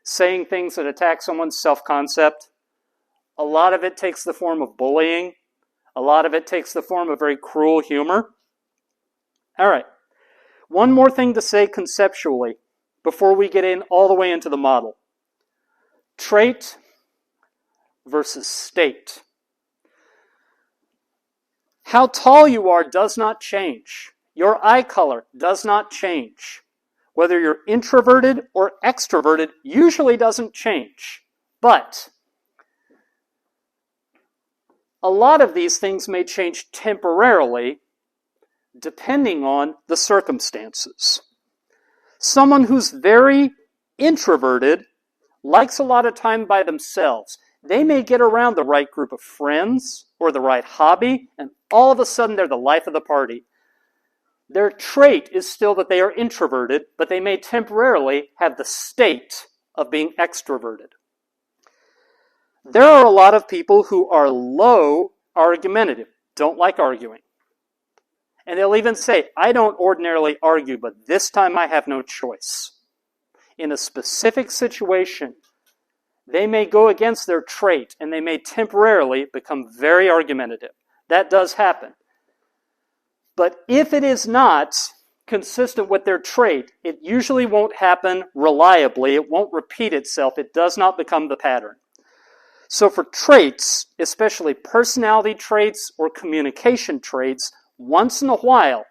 saying things that attack someone's self-concept. A lot of it takes the form of bullying. A lot of it takes the form of very cruel humor. All right. One more thing to say conceptually before we get in all the way into the model. Trait versus state. How tall you are does not change. Your eye color does not change. Whether you're introverted or extroverted usually doesn't change. But a lot of these things may change temporarily depending on the circumstances. Someone who's very introverted likes a lot of time by themselves. They may get around the right group of friends or the right hobby, and all of a sudden they're the life of the party. Their trait is still that they are introverted, but they may temporarily have the state of being extroverted. There are a lot of people who are low argumentative, don't like arguing. And they'll even say, I don't ordinarily argue, but this time I have no choice. In a specific situation, they may go against their trait and they may temporarily become very argumentative. That does happen. But if it is not consistent with their trait, it usually won't happen reliably. It won't repeat itself. It does not become the pattern. So for traits, especially personality traits or communication traits, once in a while,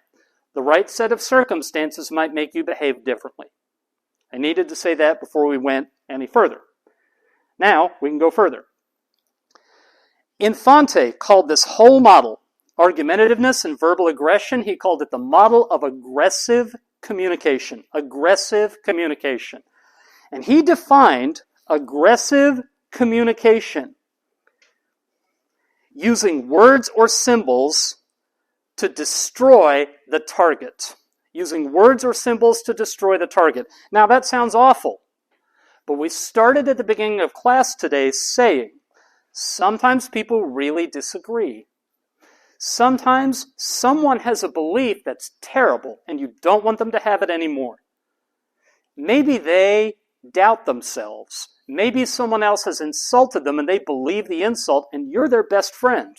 the right set of circumstances might make you behave differently. I needed to say that before we went any further. Now, we can go further. Infante called this whole model, argumentativeness and verbal aggression, he called it the model of aggressive communication. Aggressive communication. And he defined aggressive communication using words or symbols to destroy the target. Using words or symbols to destroy the target. Now that sounds awful, but we started at the beginning of class today saying sometimes people really disagree. Sometimes someone has a belief that's terrible and you don't want them to have it anymore. Maybe they doubt themselves. Maybe someone else has insulted them and they believe the insult and you're their best friend.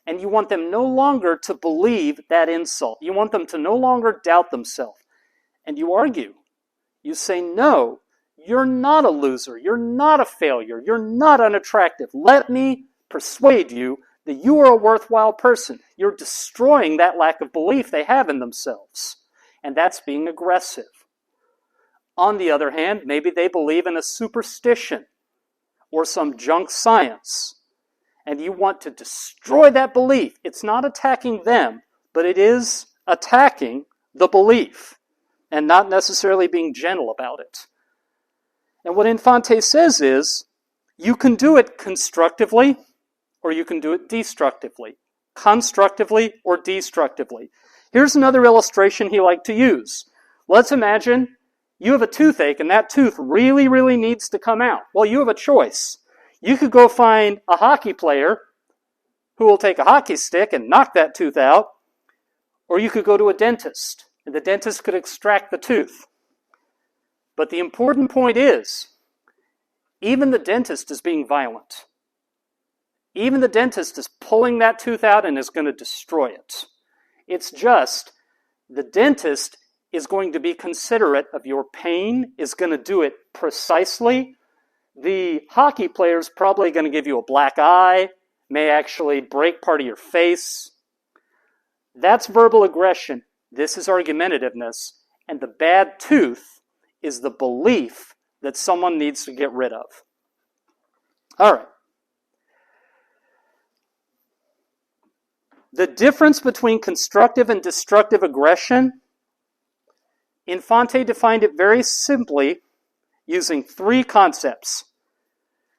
And you want them no longer to believe that insult. You want them to no longer doubt themselves. And you argue. You say, no, you're not a loser. You're not a failure. You're not unattractive. Let me persuade you that you are a worthwhile person. You're destroying that lack of belief they have in themselves. And that's being aggressive. On the other hand, maybe they believe in a superstition or some junk science. And you want to destroy that belief. It's not attacking them, but it is attacking the belief and not necessarily being gentle about it. And what Infante says is, you can do it constructively or you can do it destructively. Constructively or destructively. Here's another illustration he liked to use. Let's imagine you have a toothache and that tooth really, really needs to come out. Well, you have a choice. You could go find a hockey player who will take a hockey stick and knock that tooth out, or you could go to a dentist, and the dentist could extract the tooth. But the important point is, even the dentist is being violent. Even the dentist is pulling that tooth out and is going to destroy it. It's just, the dentist is going to be considerate of your pain, is going to do it precisely. The hockey player is probably going to give you a black eye, may actually break part of your face. That's verbal aggression. This is argumentativeness. And the bad tooth is the belief that someone needs to get rid of. All right. The difference between constructive and destructive aggression, Infante defined it very simply using three concepts.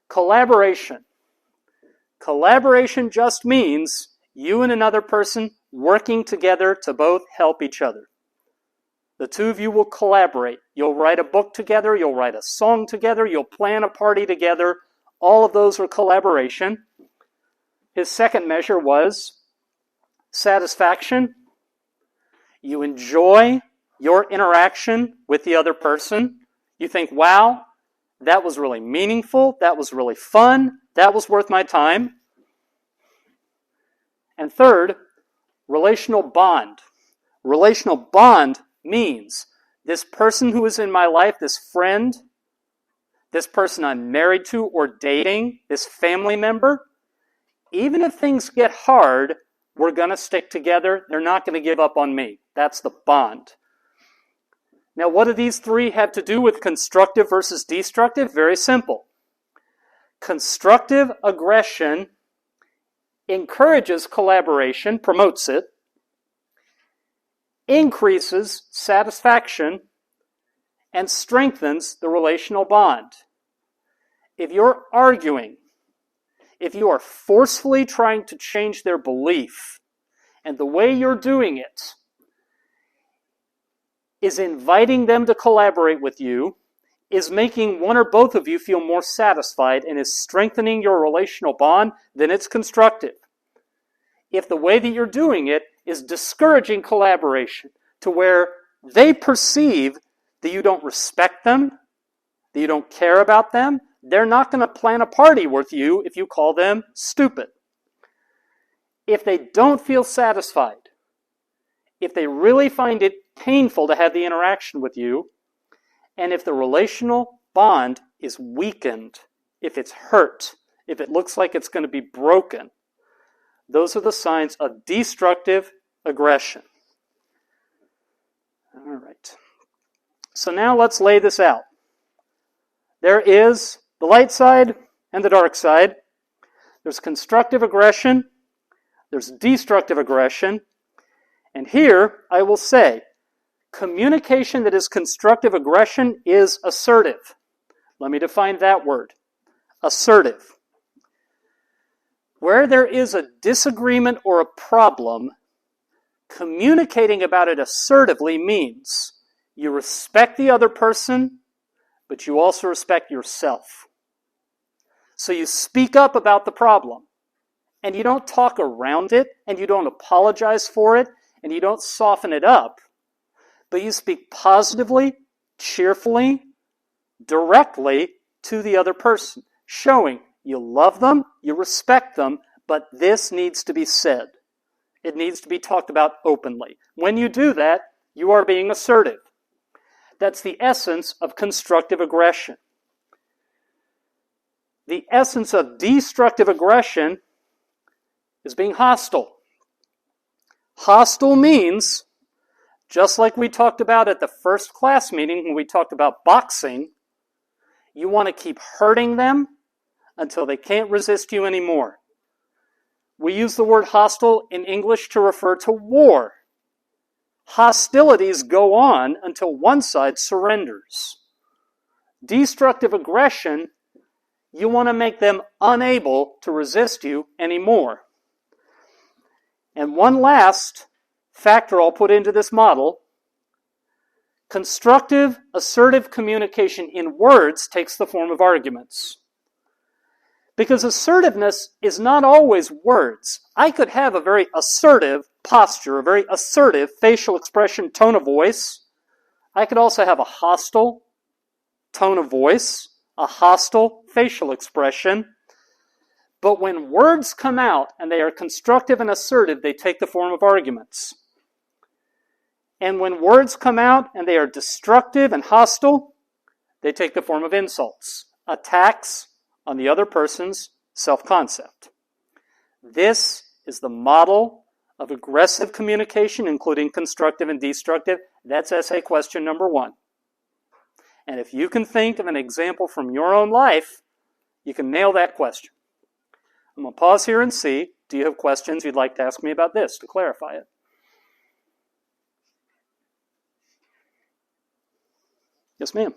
Collaboration. Collaboration just means you and another person working together to both help each other. The two of you will collaborate. You'll write a book together, you'll write a song together, you'll plan a party together. All of those are collaboration. His second measure was satisfaction. You enjoy your interaction with the other person. You think, wow, that was really meaningful, that was really fun, that was worth my time. And third, relational bond. Relational bond means this person who is in my life, this friend, this person I'm married to or dating, this family member, even if things get hard, we're going to stick together. They're not going to give up on me. That's the bond. Now, what do these three have to do with constructive versus destructive? Very simple. Constructive aggression encourages collaboration, promotes it, increases satisfaction, and strengthens the relational bond. If you're arguing, if you are forcefully trying to change their belief, and the way you're doing it is inviting them to collaborate with you, is making one or both of you feel more satisfied, and is strengthening your relational bond, then it's constructive. If the way that you're doing it is discouraging collaboration to where they perceive that you don't respect them, that you don't care about them, they're not going to plan a party with you if you call them stupid. If they don't feel satisfied, if they really find it painful to have the interaction with you, and if the relational bond is weakened, if it's hurt, if it looks like it's going to be broken, those are the signs of destructive aggression. All right. So now let's lay this out. There is the light side and the dark side. There's constructive aggression. There's destructive aggression. And here I will say, communication that is constructive aggression is assertive. Let me define that word. Assertive. Where there is a disagreement or a problem, communicating about it assertively means you respect the other person, but you also respect yourself. So you speak up about the problem, and you don't talk around it, and you don't apologize for it, and you don't soften it up, but you speak positively, cheerfully, directly to the other person, showing you love them, you respect them, but this needs to be said. It needs to be talked about openly. When you do that, you are being assertive. That's the essence of constructive aggression. The essence of destructive aggression is being hostile. Hostile means, just like we talked about at the first class meeting when we talked about boxing, you want to keep hurting them until they can't resist you anymore. We use the word hostile in English to refer to war. Hostilities go on until one side surrenders. Destructive aggression, you want to make them unable to resist you anymore. And one last factor I'll put into this model, constructive, assertive communication in words takes the form of arguments. Because assertiveness is not always words. I could have a very assertive posture, a very assertive facial expression, tone of voice. I could also have a hostile tone of voice, a hostile facial expression. But when words come out and they are constructive and assertive, they take the form of arguments. And when words come out and they are destructive and hostile, they take the form of insults, attacks on the other person's self-concept. This is the model of aggressive communication, including constructive and destructive. That's essay question number 1. And if you can think of an example from your own life, you can nail that question. I'm going to pause here and see, do you have questions you'd like to ask me about this to clarify it? Yes, ma'am.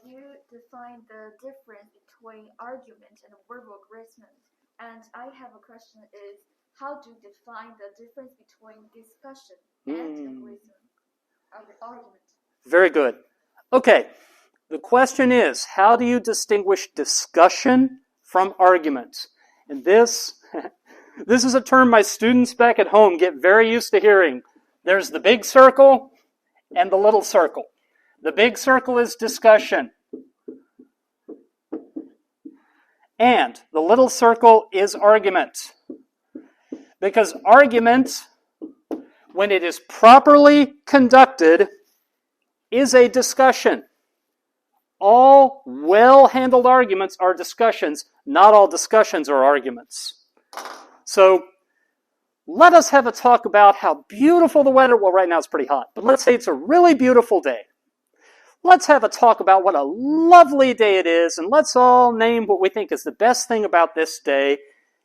You define the difference between argument and verbal agreement. And I have a question is, how do you define the difference between discussion and argument? Very good. Okay, the question is, how do you distinguish discussion from argument? And this is a term my students back at home get very used to hearing. There's the big circle and the little circle. The big circle is discussion. And the little circle is argument. Because argument, when it is properly conducted, is a discussion. All well-handled arguments are discussions. Not all discussions are arguments. So, let us have a talk about how beautiful the weather, well, right now it's pretty hot, but let's say it's a really beautiful day. Let's have a talk about what a lovely day it is, and let's all name what we think is the best thing about this day.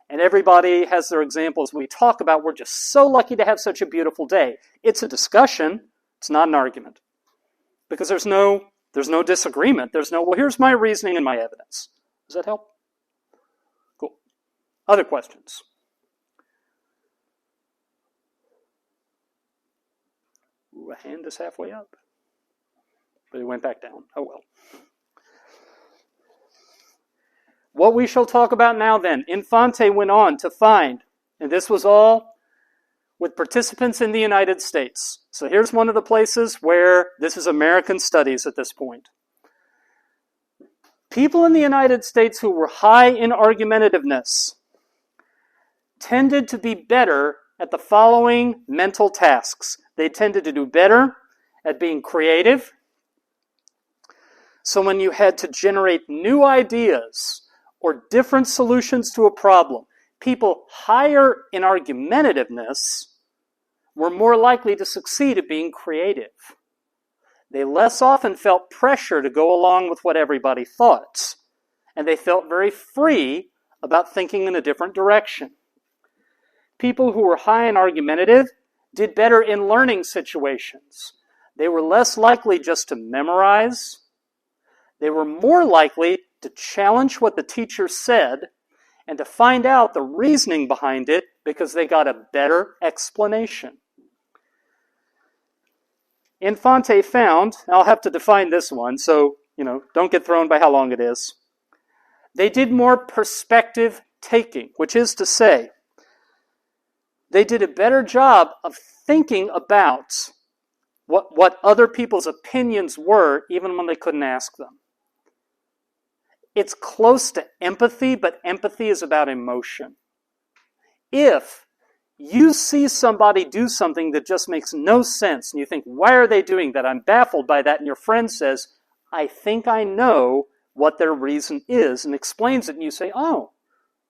And everybody has their examples. We talk about we're just so lucky to have such a beautiful day. It's a discussion. It's not an argument. Because there's no disagreement. There's no, well, here's my reasoning and my evidence. Does that help? Cool. Other questions? Ooh, a hand is halfway up. But it went back down. Oh well. What we shall talk about now then. Infante went on to find, and this was all with participants in the United States. So here's one of the places where this is American studies at this point. People in the United States who were high in argumentativeness tended to be better at the following mental tasks. They tended to do better at being creative. So when you had to generate new ideas or different solutions to a problem, people higher in argumentativeness were more likely to succeed at being creative. They less often felt pressure to go along with what everybody thought, and they felt very free about thinking in a different direction. People who were high in argumentative did better in learning situations. They were less likely just to memorize. They were more likely to challenge what the teacher said and to find out the reasoning behind it because they got a better explanation. Infante found, I'll have to define this one, so, don't get thrown by how long it is. They did more perspective taking, which is to say, they did a better job of thinking about what other people's opinions were, even when they couldn't ask them. It's close to empathy, but empathy is about emotion. If you see somebody do something that just makes no sense, and you think, why are they doing that? I'm baffled by that. And your friend says, I think I know what their reason is, and explains it, and you say, oh,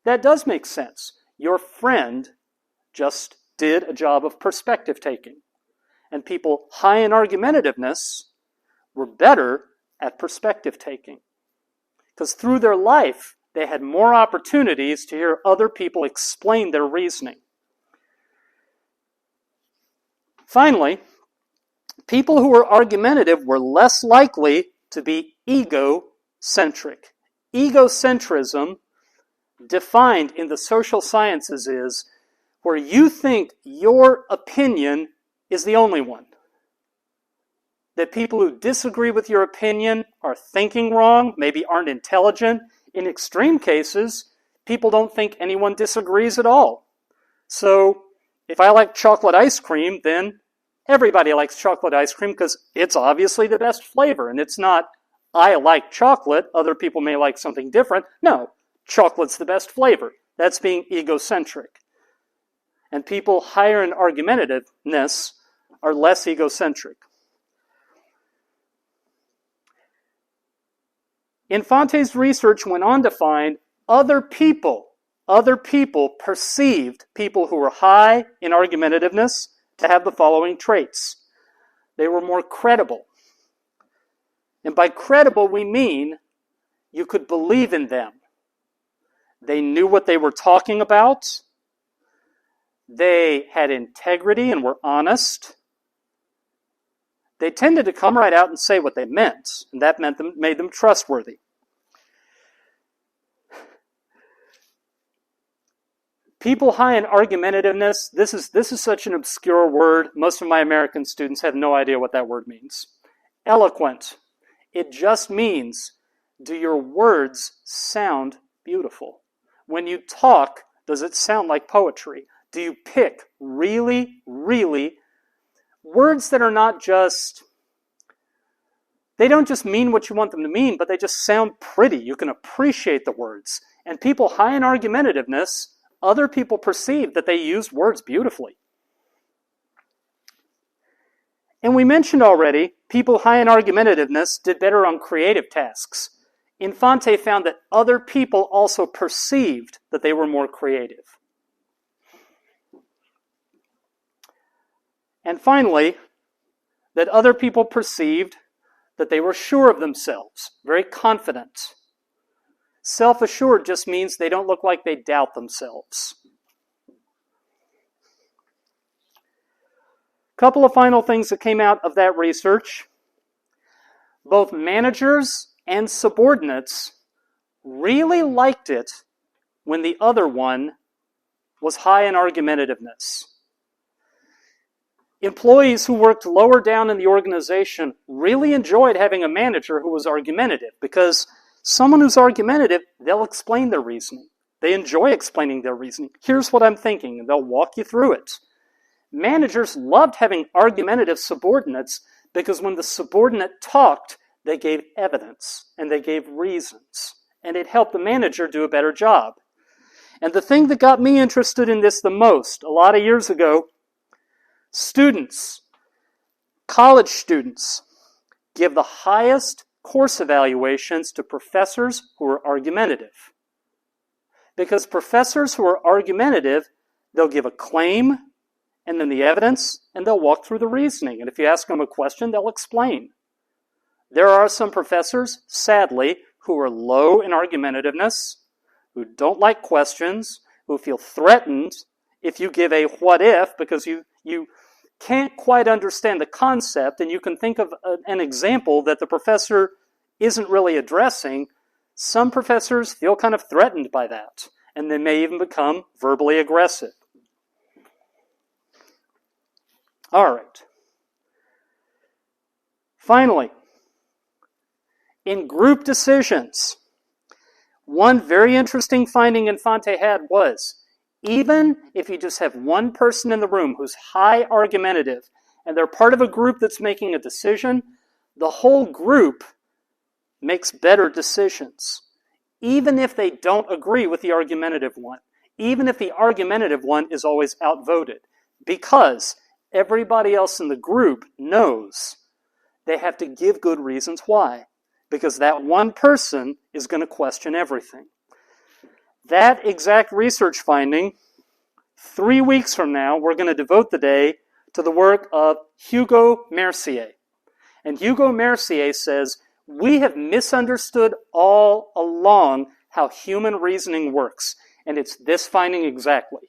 that does make sense. Your friend just did a job of perspective taking. And people high in argumentativeness were better at perspective taking. Because through their life, they had more opportunities to hear other people explain their reasoning. Finally, people who were argumentative were less likely to be egocentric. Egocentrism, defined in the social sciences, is where you think your opinion is the only one. That people who disagree with your opinion are thinking wrong, maybe aren't intelligent. In extreme cases, people don't think anyone disagrees at all. So, if I like chocolate ice cream, then everybody likes chocolate ice cream because it's obviously the best flavor. And it's not, I like chocolate, other people may like something different. No, chocolate's the best flavor. That's being egocentric. And people higher in argumentativeness are less egocentric. Infante's research went on to find other people perceived people who were high in argumentativeness to have the following traits. They were more credible. And by credible, we mean you could believe in them. They knew what they were talking about. They had integrity and were honest. They tended to come right out and say what they meant, and that made them trustworthy. People high in argumentativeness, this is such an obscure word. Most of my American students have no idea what that word means. Eloquent. It just means, do your words sound beautiful? When you talk, does it sound like poetry? Do you pick really, really words that are not just, they don't just mean what you want them to mean, but they just sound pretty. You can appreciate the words. And people high in argumentativeness, other people perceive that they use words beautifully. And we mentioned already, people high in argumentativeness did better on creative tasks. Infante found that other people also perceived that they were more creative. And finally, that other people perceived that they were sure of themselves, very confident. Self-assured just means they don't look like they doubt themselves. A couple of final things that came out of that research. Both managers and subordinates really liked it when the other one was high in argumentativeness. Employees who worked lower down in the organization really enjoyed having a manager who was argumentative, because someone who's argumentative, they'll explain their reasoning. They enjoy explaining their reasoning. Here's what I'm thinking, and they'll walk you through it. Managers loved having argumentative subordinates because when the subordinate talked, they gave evidence and they gave reasons, and it helped the manager do a better job. And the thing that got me interested in this the most, a lot of years ago, students, college students, give the highest course evaluations to professors who are argumentative. Because professors who are argumentative, they'll give a claim, and then the evidence, and they'll walk through the reasoning. And if you ask them a question, they'll explain. There are some professors, sadly, who are low in argumentativeness, who don't like questions, who feel threatened if you give a what if, because you can't quite understand the concept, and you can think of an example that the professor isn't really addressing. Some professors feel kind of threatened by that, and they may even become verbally aggressive. All right. Finally, in group decisions, one very interesting finding Infante had was, even if you just have one person in the room who's high argumentative, and they're part of a group that's making a decision, the whole group makes better decisions, even if they don't agree with the argumentative one, even if the argumentative one is always outvoted, because everybody else in the group knows they have to give good reasons why, because that one person is going to question everything. That exact research finding, 3 weeks from now, we're going to devote the day to the work of Hugo Mercier. And Hugo Mercier says, we have misunderstood all along how human reasoning works. And it's this finding exactly.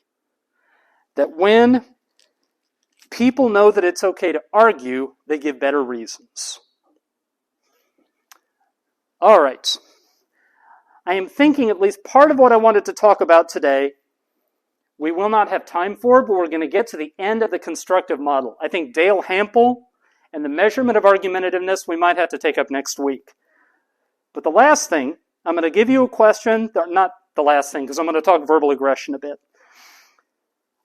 That when people know that it's okay to argue, they give better reasons. All right. I am thinking at least part of what I wanted to talk about today, we will not have time for, but we're going to get to the end of the constructive model. I think Dale Hampel and the measurement of argumentativeness we might have to take up next week. But the last thing, I'm going to give you a question, not the last thing, because I'm going to talk verbal aggression a bit.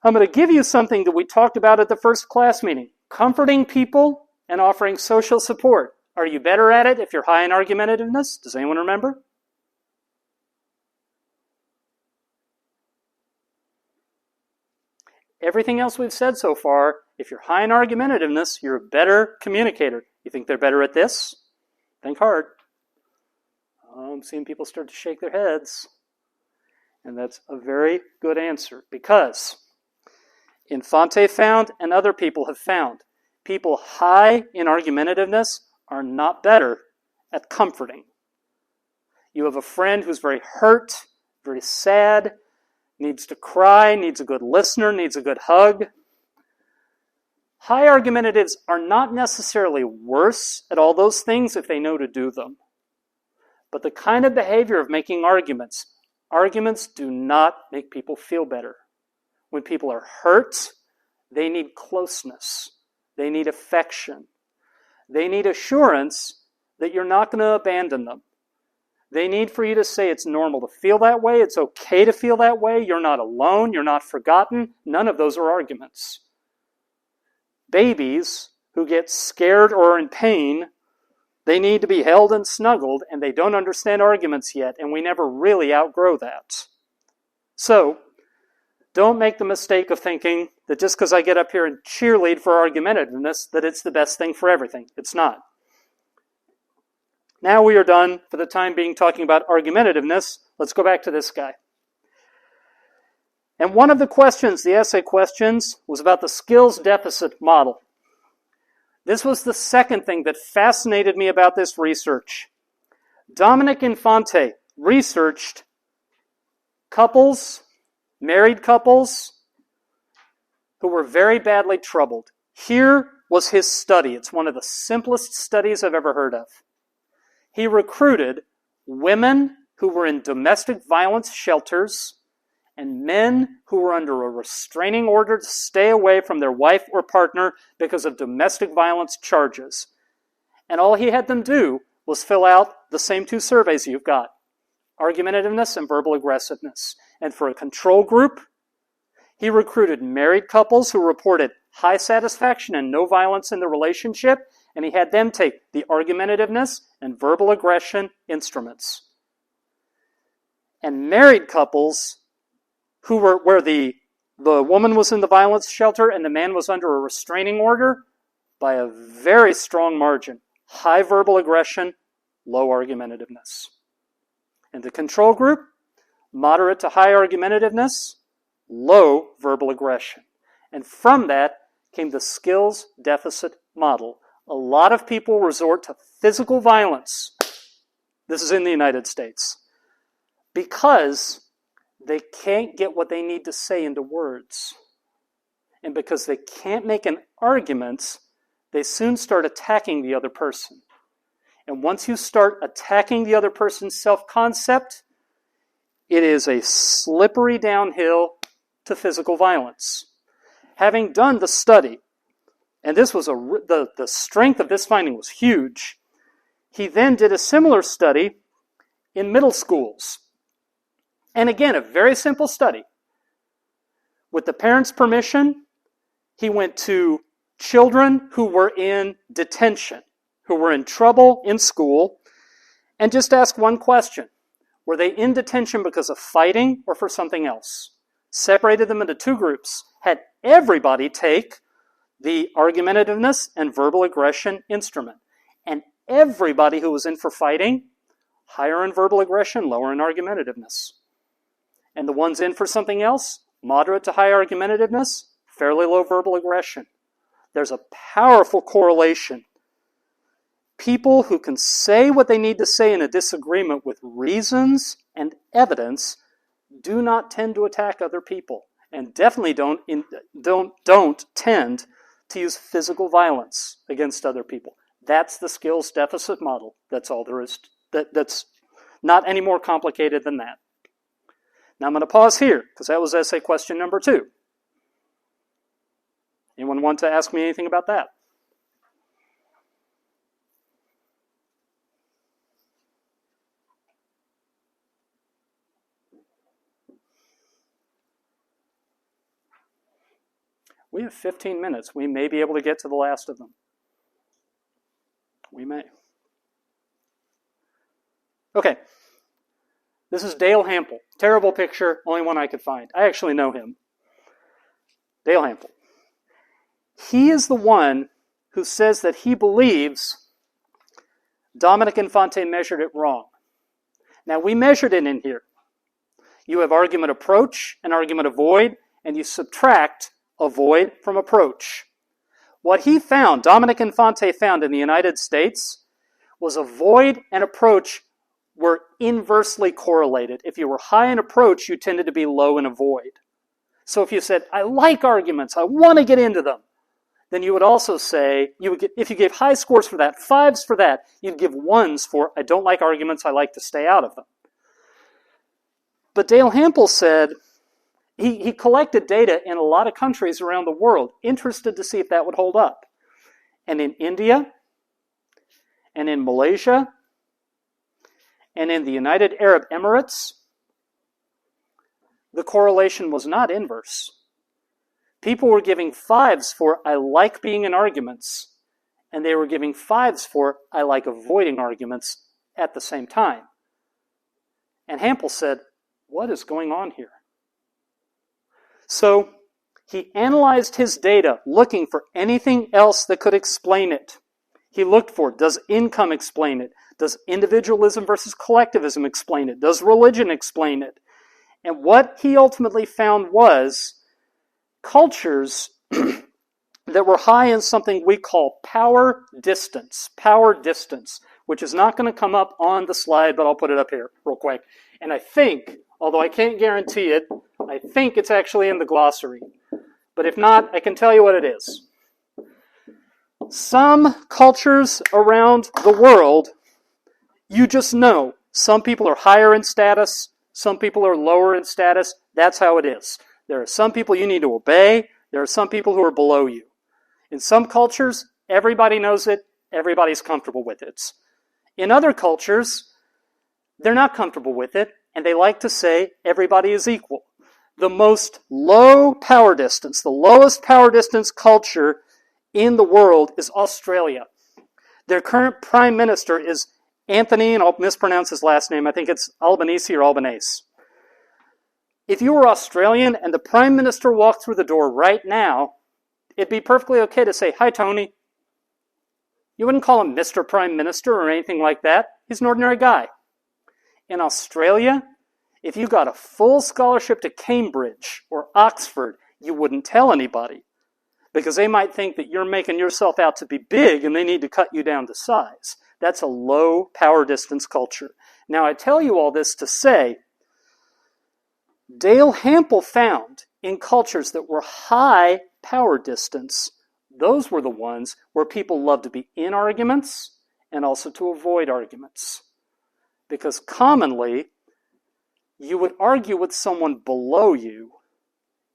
I'm going to give you something that we talked about at the first class meeting, comforting people and offering social support. Are you better at it if you're high in argumentativeness? Does anyone remember? Everything else we've said so far, if you're high in argumentativeness, you're a better communicator. You think they're better at this? Think hard. I'm seeing people start to shake their heads. And that's a very good answer, because Infante found, and other people have found, people high in argumentativeness are not better at comforting. You have a friend who's very hurt, very sad, needs to cry, needs a good listener, needs a good hug. High argumentatives are not necessarily worse at all those things if they know to do them. But the kind of behavior of making arguments do not make people feel better. When people are hurt, they need closeness. They need affection. They need assurance that you're not going to abandon them. They need for you to say it's normal to feel that way, it's okay to feel that way, you're not alone, you're not forgotten. None of those are arguments. Babies who get scared or are in pain, they need to be held and snuggled, and they don't understand arguments yet, and we never really outgrow that. So, don't make the mistake of thinking that just because I get up here and cheerlead for argumentativeness, that it's the best thing for everything. It's not. Now we are done, for the time being, talking about argumentativeness. Let's go back to this guy. And one of the questions, the essay questions, was about the skills deficit model. This was the second thing that fascinated me about this research. Dominic Infante researched couples, married couples, who were very badly troubled. Here was his study. It's one of the simplest studies I've ever heard of. He recruited women who were in domestic violence shelters and men who were under a restraining order to stay away from their wife or partner because of domestic violence charges. And all he had them do was fill out the same two surveys you've got, argumentativeness and verbal aggressiveness. And for a control group, he recruited married couples who reported high satisfaction and no violence in the relationship, and he had them take the argumentativeness and verbal aggression instruments. And married couples who were where the woman was in the violence shelter and the man was under a restraining order, by a very strong margin, high verbal aggression, low argumentativeness. And the control group, moderate to high argumentativeness, low verbal aggression. And from that came the skills deficit model. A lot of people resort to physical violence. This is in the United States. Because they can't get what they need to say into words. And because they can't make an argument, they soon start attacking the other person. And once you start attacking the other person's self-concept, it is a slippery downhill to physical violence. Having done the study, and this was the strength of this finding was huge, he then did a similar study in middle schools. And again, a very simple study. With the parents' permission, he went to children who were in detention, who were in trouble in school, and just asked one question. Were they in detention because of fighting or for something else? Separated them into two groups. Had everybody take the argumentativeness and verbal aggression instrument. And everybody who was in for fighting, higher in verbal aggression, lower in argumentativeness. And the ones in for something else, moderate to high argumentativeness, fairly low verbal aggression. There's a powerful correlation. People who can say what they need to say in a disagreement with reasons and evidence do not tend to attack other people, and definitely don't tend to use physical violence against other people. That's the skills deficit model. That's all there is. That's not any more complicated than that. Now I'm going to pause here, because that was essay question number 2. Anyone want to ask me anything about that? We have 15 minutes. We may be able to get to the last of them. We may. Okay. This is Dale Hampel. Terrible picture, only one I could find. I actually know him. Dale Hampel. He is the one who says that he believes Dominic Infante measured it wrong. Now, we measured it in here. You have argument approach and argument avoid, and you subtract avoid from approach. What he found, Dominic Infante found in the United States, was avoid and approach were inversely correlated. If you were high in approach, you tended to be low in avoid. So if you said, I like arguments, I want to get into them, then you would also say, if you gave high scores for that, 5s for that, you'd give 1s for, I don't like arguments, I like to stay out of them. But Dale Hampel said, he collected data in a lot of countries around the world, interested to see if that would hold up. And in India, and in Malaysia, and in the United Arab Emirates, the correlation was not inverse. People were giving 5s for, I like being in arguments, and they were giving 5s for, I like avoiding arguments at the same time. And Hampel said, what is going on here? So he analyzed his data looking for anything else that could explain it. He looked for, does income explain it? Does individualism versus collectivism explain it? Does religion explain it? And what he ultimately found was cultures that were high in something we call power distance, which is not going to come up on the slide, but I'll put it up here real quick. And I think, although I can't guarantee it, I think it's actually in the glossary. But if not, I can tell you what it is. Some cultures around the world, you just know. Some people are higher in status, some people are lower in status. That's how it is. There are some people you need to obey. There are some people who are below you. In some cultures, everybody knows it, everybody's comfortable with it. In other cultures, they're not comfortable with it, and they like to say everybody is equal. The most low power distance, the lowest power distance culture in the world is Australia. Their current prime minister is Anthony, and I'll mispronounce his last name, I think it's Albanese or Albanese. If you were Australian and the prime minister walked through the door right now, it'd be perfectly okay to say, "Hi, Tony." You wouldn't call him Mr. Prime Minister or anything like that. He's an ordinary guy. In Australia, if you got a full scholarship to Cambridge or Oxford, you wouldn't tell anybody because they might think that you're making yourself out to be big and they need to cut you down to size. That's a low power distance culture. Now, I tell you all this to say, Dale Hampel found in cultures that were high power distance, those were the ones where people loved to be in arguments and also to avoid arguments. Because commonly, you would argue with someone below you.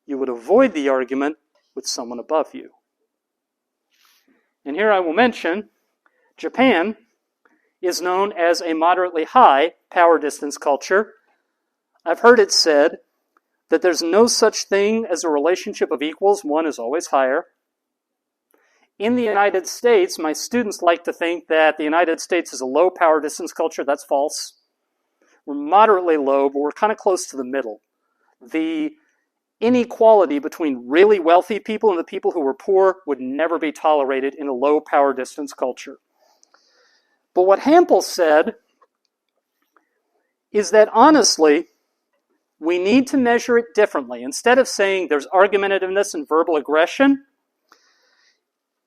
You would avoid the argument with someone above you. And here I will mention, Japan is known as a moderately high power distance culture. I've heard it said that there's no such thing as a relationship of equals. One is always higher. In the United States, my students like to think that the United States is a low power distance culture. That's false. We're moderately low, but we're kind of close to the middle. The inequality between really wealthy people and the people who were poor would never be tolerated in a low power distance culture. But what Hampel said is that honestly, we need to measure it differently. Instead of saying there's argumentativeness and verbal aggression,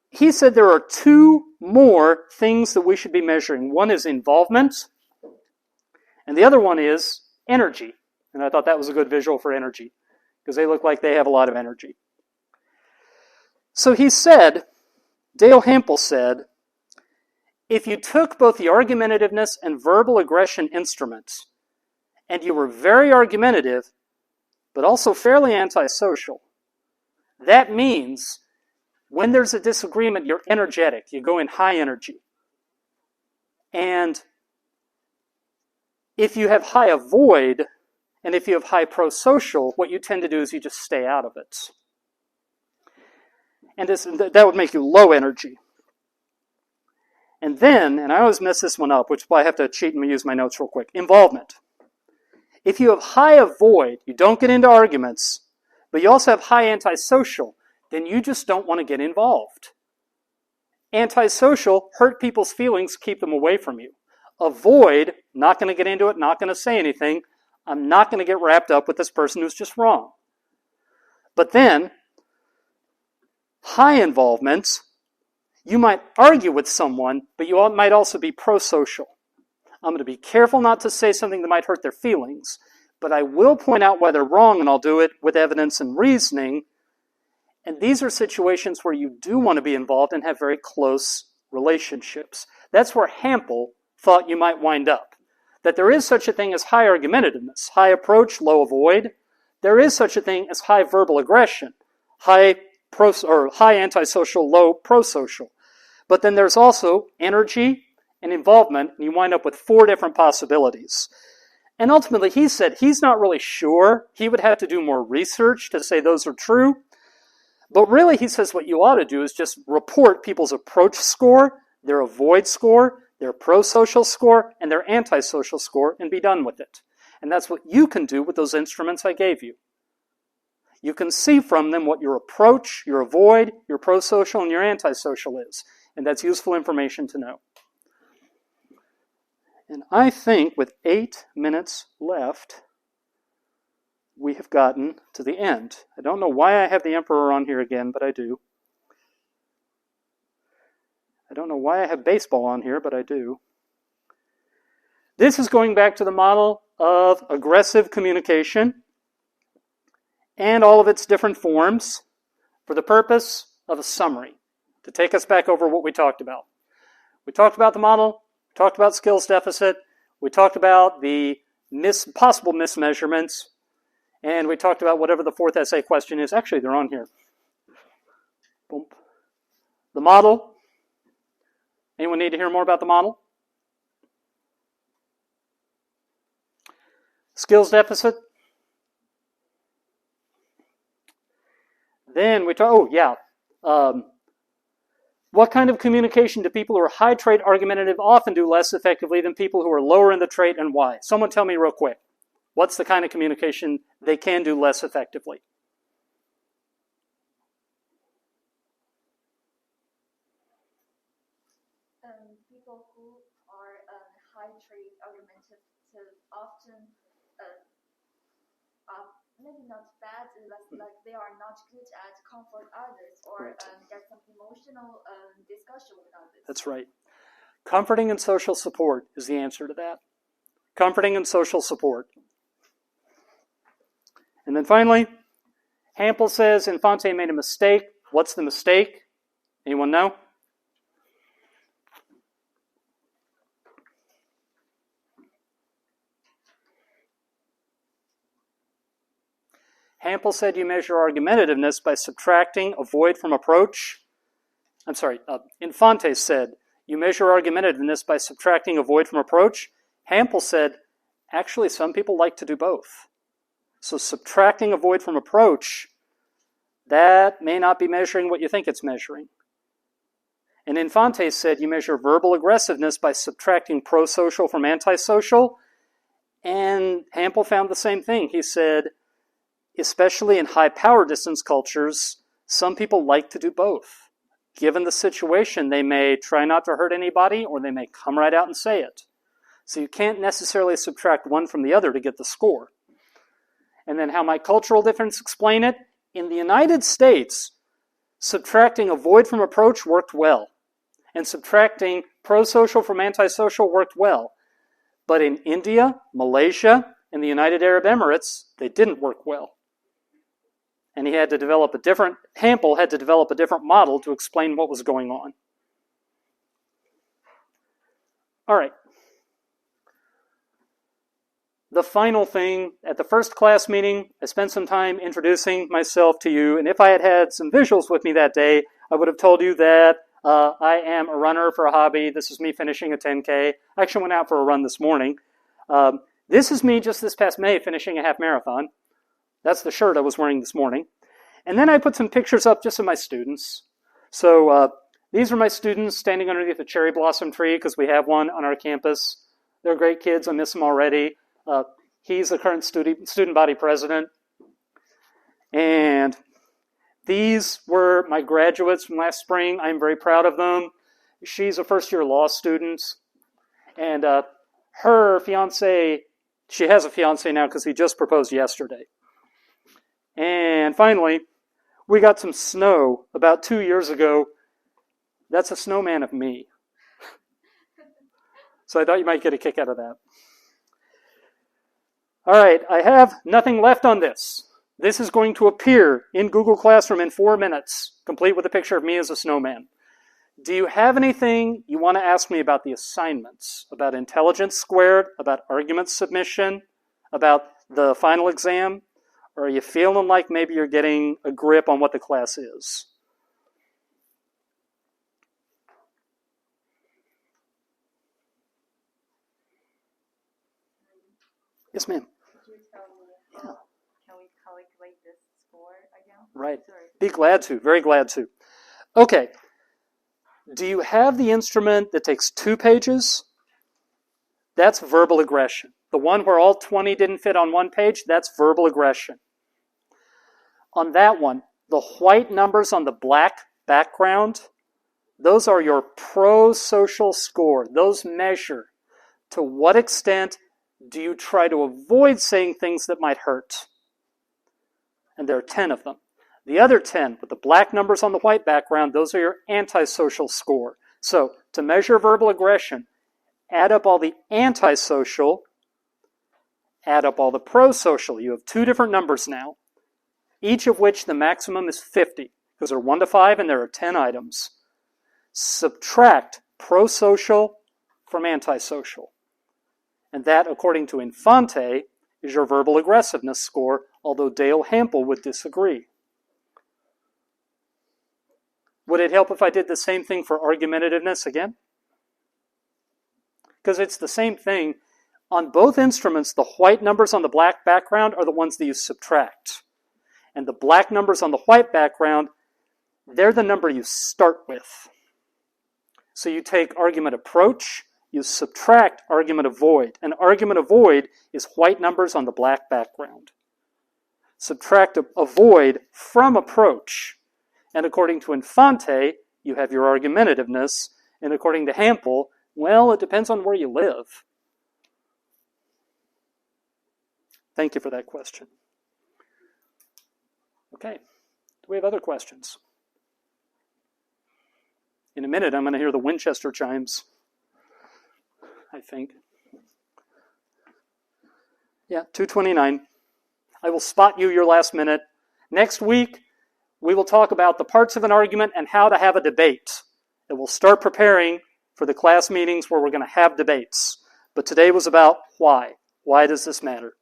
he said there are two more things that we should be measuring. One is involvement, and the other one is energy. And I thought that was a good visual for energy, because they look like they have a lot of energy. So he said, Dale Hampel said, if you took both the argumentativeness and verbal aggression instruments, and you were very argumentative, but also fairly antisocial, that means when there's a disagreement, you're energetic. You go in high energy. And if you have high avoid, and if you have high pro-social, what you tend to do is you just stay out of it. And that would make you low energy. And then, and I always mess this one up, which is why I have to cheat and use my notes real quick, involvement. If you have high avoid, you don't get into arguments, but you also have high antisocial, then you just don't want to get involved. Antisocial, hurt people's feelings, keep them away from you. Avoid, not going to get into it, not going to say anything. I'm not going to get wrapped up with this person who's just wrong. But then, high involvement, you might argue with someone, but you might also be pro-social. I'm going to be careful not to say something that might hurt their feelings, but I will point out why they're wrong, and I'll do it with evidence and reasoning. And these are situations where you do want to be involved and have very close relationships. That's where Hampel thought you might wind up. That there is such a thing as high argumentativeness, high approach, low avoid. There is such a thing as high verbal aggression, high antisocial, low pro-social. But then there's also energy and involvement, and you wind up with 4 different possibilities. And ultimately, he said he's not really sure. He would have to do more research to say those are true. But really, he says what you ought to do is just report people's approach score, their avoid score, their pro-social score, and their antisocial score, and be done with it. And that's what you can do with those instruments I gave you. You can see from them what your approach, your avoid, your pro-social, and your antisocial is. And that's useful information to know. And I think with 8 minutes left, we have gotten to the end. I don't know why I have the emperor on here again, but I do. I don't know why I have baseball on here, but I do. This is going back to the model of aggressive communication and all of its different forms for the purpose of a summary, to take us back over what we talked about. We talked about the model, talked about skills deficit, we talked about the possible mismeasurements, and we talked about whatever the fourth essay question is. Actually, they're on here. Boom. The model. Anyone need to hear more about the model? Skills deficit. Then we talk, what kind of communication do people who are high trait argumentative often do less effectively than people who are lower in the trait, and why? Someone tell me real quick. What's the kind of communication they can do less effectively? People who are high trait argumentative often maybe not bad, like they are not good at comfort others or get some emotional discussion with others. That's right. Comforting and social support is the answer to that. Comforting and social support. And then finally, Hampel says Infante made a mistake. What's the mistake? Anyone know? Hampel said you measure argumentativeness by subtracting avoid from approach. Infante said you measure argumentativeness by subtracting avoid from approach. Hampel said, actually, some people like to do both. So subtracting avoid from approach, that may not be measuring what you think it's measuring. And Infante said you measure verbal aggressiveness by subtracting pro-social from antisocial. And Hampel found the same thing. He said, especially in high power distance cultures, some people like to do both. Given the situation, they may try not to hurt anybody, or they may come right out and say it. So you can't necessarily subtract one from the other to get the score. And then how might cultural difference explain it? In the United States, subtracting avoid from approach worked well. And subtracting pro-social from antisocial worked well. But in India, Malaysia, and the United Arab Emirates, they didn't work well. And Hampel had to develop a different model to explain what was going on. All right. The final thing, at the first class meeting, I spent some time introducing myself to you, and if I had had some visuals with me that day, I would have told you that I am a runner for a hobby. This is me finishing a 10K. I actually went out for a run this morning. This is me just this past May finishing a half marathon. That's the shirt I was wearing this morning. And then I put some pictures up just of my students. So these are my students standing underneath a cherry blossom tree because we have one on our campus. They're great kids. I miss them already. He's the current student body president. And these were my graduates from last spring. I'm very proud of them. She's a first-year law student. And her fiancé, she has a fiancé now because he just proposed yesterday. And finally, we got some snow about 2 years ago. That's a snowman of me. So I thought you might get a kick out of that. All right, I have nothing left on this. This is going to appear in Google Classroom in 4 minutes, complete with a picture of me as a snowman. Do you have anything you want to ask me about the assignments, about intelligence squared, about argument submission, about the final exam? Or are you feeling like maybe you're getting a grip on what the class is? Yes, ma'am. Could you tell me can we calculate this score again? Right. Sorry. Be glad to. Very glad to. Okay. Do you have the instrument that takes 2 pages? That's verbal aggression. The one where all 20 didn't fit on 1 page, that's verbal aggression. On that one, the white numbers on the black background, those are your pro-social score. Those measure to what extent do you try to avoid saying things that might hurt. And there are 10 of them. The other 10, with the black numbers on the white background, those are your antisocial score. So, to measure verbal aggression, add up all the antisocial, add up all the prosocial. You have two different numbers now, each of which the maximum is 50, because they're 1 to 5 and there are 10 items. Subtract prosocial from antisocial. And that, according to Infante, is your verbal aggressiveness score, although Dale Hampel would disagree. Would it help if I did the same thing for argumentativeness again? Because it's the same thing. On both instruments, the white numbers on the black background are the ones that you subtract. And the black numbers on the white background, they're the number you start with. So you take argument approach, you subtract argument avoid. And argument avoid is white numbers on the black background. Subtract avoid from approach. And according to Infante, you have your argumentativeness. And according to Hampel, well, it depends on where you live. Thank you for that question. Okay, do we have other questions? In a minute, I'm going to hear the Winchester chimes, I think. Yeah, 2:29. I will spot you your last minute. Next week, we will talk about the parts of an argument and how to have a debate. And we'll start preparing for the class meetings where we're going to have debates. But today was about why. Why does this matter?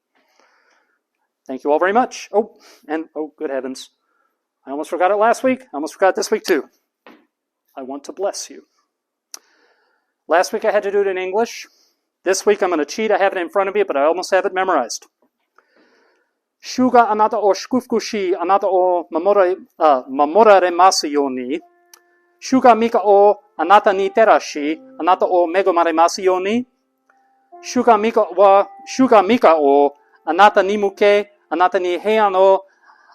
Thank you all very much. Oh, good heavens. I almost forgot it last week. I almost forgot this week too. I want to bless you. Last week I had to do it in English. This week I'm going to cheat. I have it in front of me, but I almost have it memorized. Shuga anata o shukufukushi anata o mamoraremasu yoni. Shuga mika o anata ni terashi anata o megomaremasu yoni. Shuga mika o anata ni muke anata ni heian o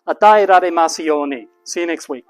atairaremasu yoni. See you next week.